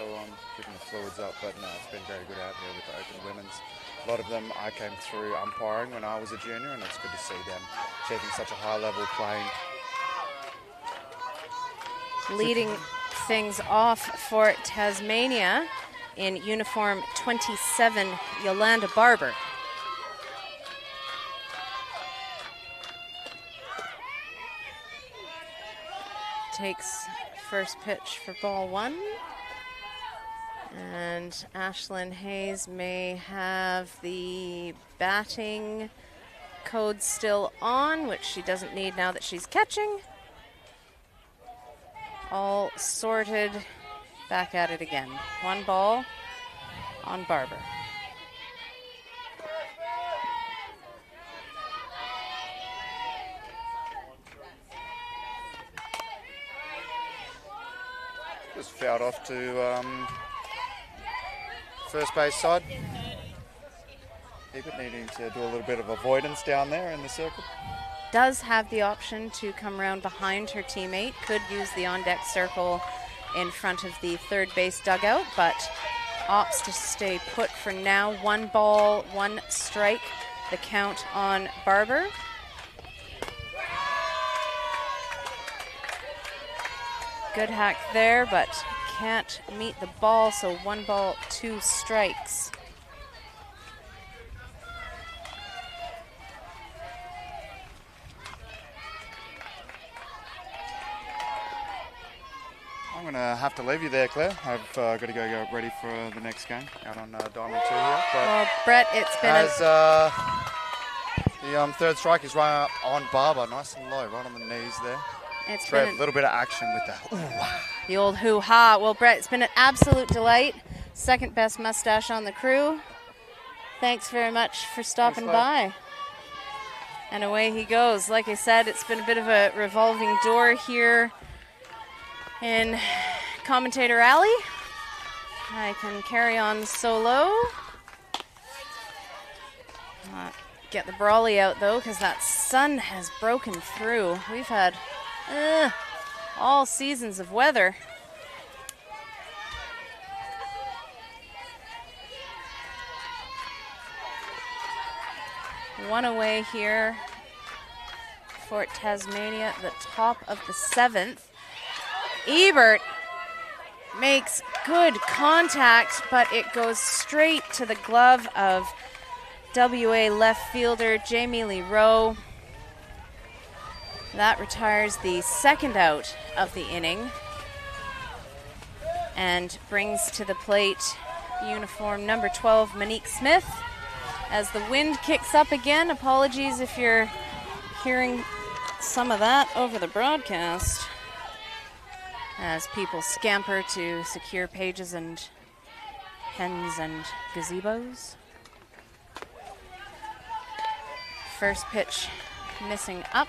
keeping the fluids up. But no, it's been very good out here with the Open Women's. A lot of them I came through umpiring when I was a junior, and it's good to see them achieving such a high level playing.
Leading things off for Tasmania in uniform 27, Yolanda Barber. Takes first pitch for ball 1. And Ashlyn Hayes may have the batting code still on, which she doesn't need now that she's catching. All sorted, back at it again. 1 ball on Barber.
Just fouled off to first base side. Keep it needing to do a little bit of avoidance down there in the circle.
Does have the option to come around behind her teammate. Could use the on-deck circle in front of the third base dugout, but opts to stay put for now. 1 ball, 1 strike. The count on Barber. Good hack there, but can't meet the ball, so 1 ball, 2 strikes.
I'm going to have to leave you there, Claire. I've got to go get ready for the next game out on Diamond 2 here. But
Well, Brett, it's been
as the third strike is right up on Barber, nice and low, right on the knees there.
it's
Trev,
been
a little bit of action with that. Ooh.
the old hoo-ha. Well, Brett, it's been an absolute delight. Second best mustache on the crew. Thanks very much for stopping by. And away he goes. Like I said, it's been a bit of a revolving door here in Commentator Alley. I can carry on solo. Get the brawly out though, because that sun has broken through. We've had all seasons of weather. One away here for Tasmania, the top of the 7th. Ebert makes good contact, but it goes straight to the glove of WA left fielder Jamie Lee Rowe. That retires the second out of the inning and brings to the plate uniform number 12, Monique Smith. As the wind kicks up again, apologies if you're hearing some of that over the broadcast, as people scamper to secure pages and pens and gazebos. First pitch missing up.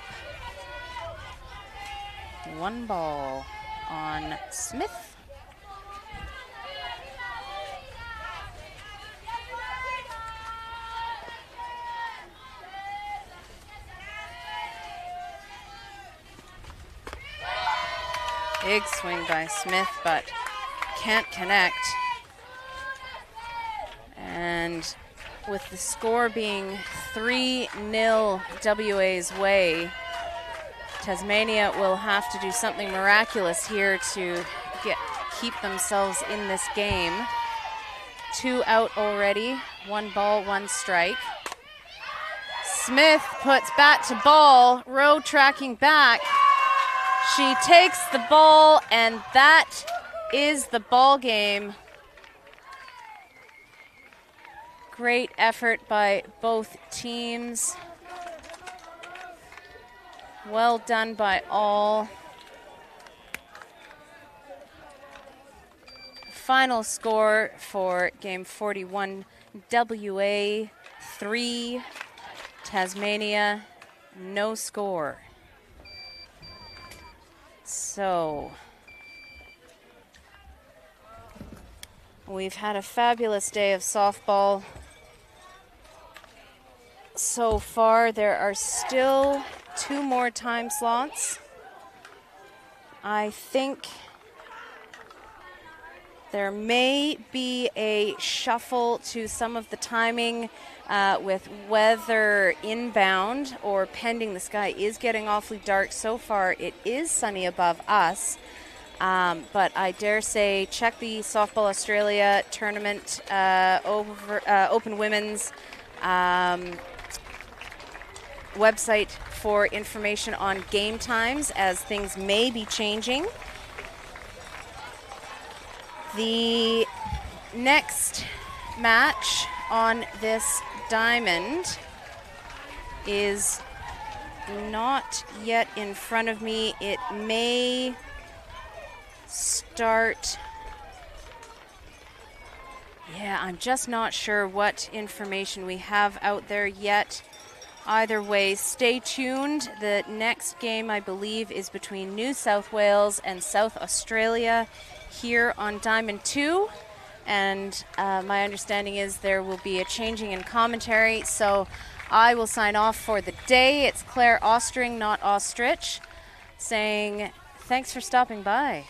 1 ball on Smith. Big swing by Smith, but can't connect. And with the score being 3-0 WA's way, Tasmania will have to do something miraculous here to keep themselves in this game. 2 out already, 1 ball, 1 strike. Smith puts bat to ball, Rowe tracking back. She takes the ball, and that is the ball game. Great effort by both teams. Well done by all. Final score for game 41, WA 3, Tasmania no score. So we've had a fabulous day of softball so far. There are still 2 more time slots. I think there may be a shuffle to some of the timing with weather inbound or pending. The sky is getting awfully dark. So far it is sunny above us, but I dare say check the Softball Australia tournament Open Women's website for information on game times, as things may be changing. The next match on this diamond is not yet in front of me. It may start. Yeah, I'm just not sure what information we have out there yet. Either way, stay tuned. The next game, I believe, is between New South Wales and South Australia here on Diamond 2. And my understanding is there will be a changing in commentary. So I will sign off for the day. It's Claire Ostring, not Ostrich, saying thanks for stopping by.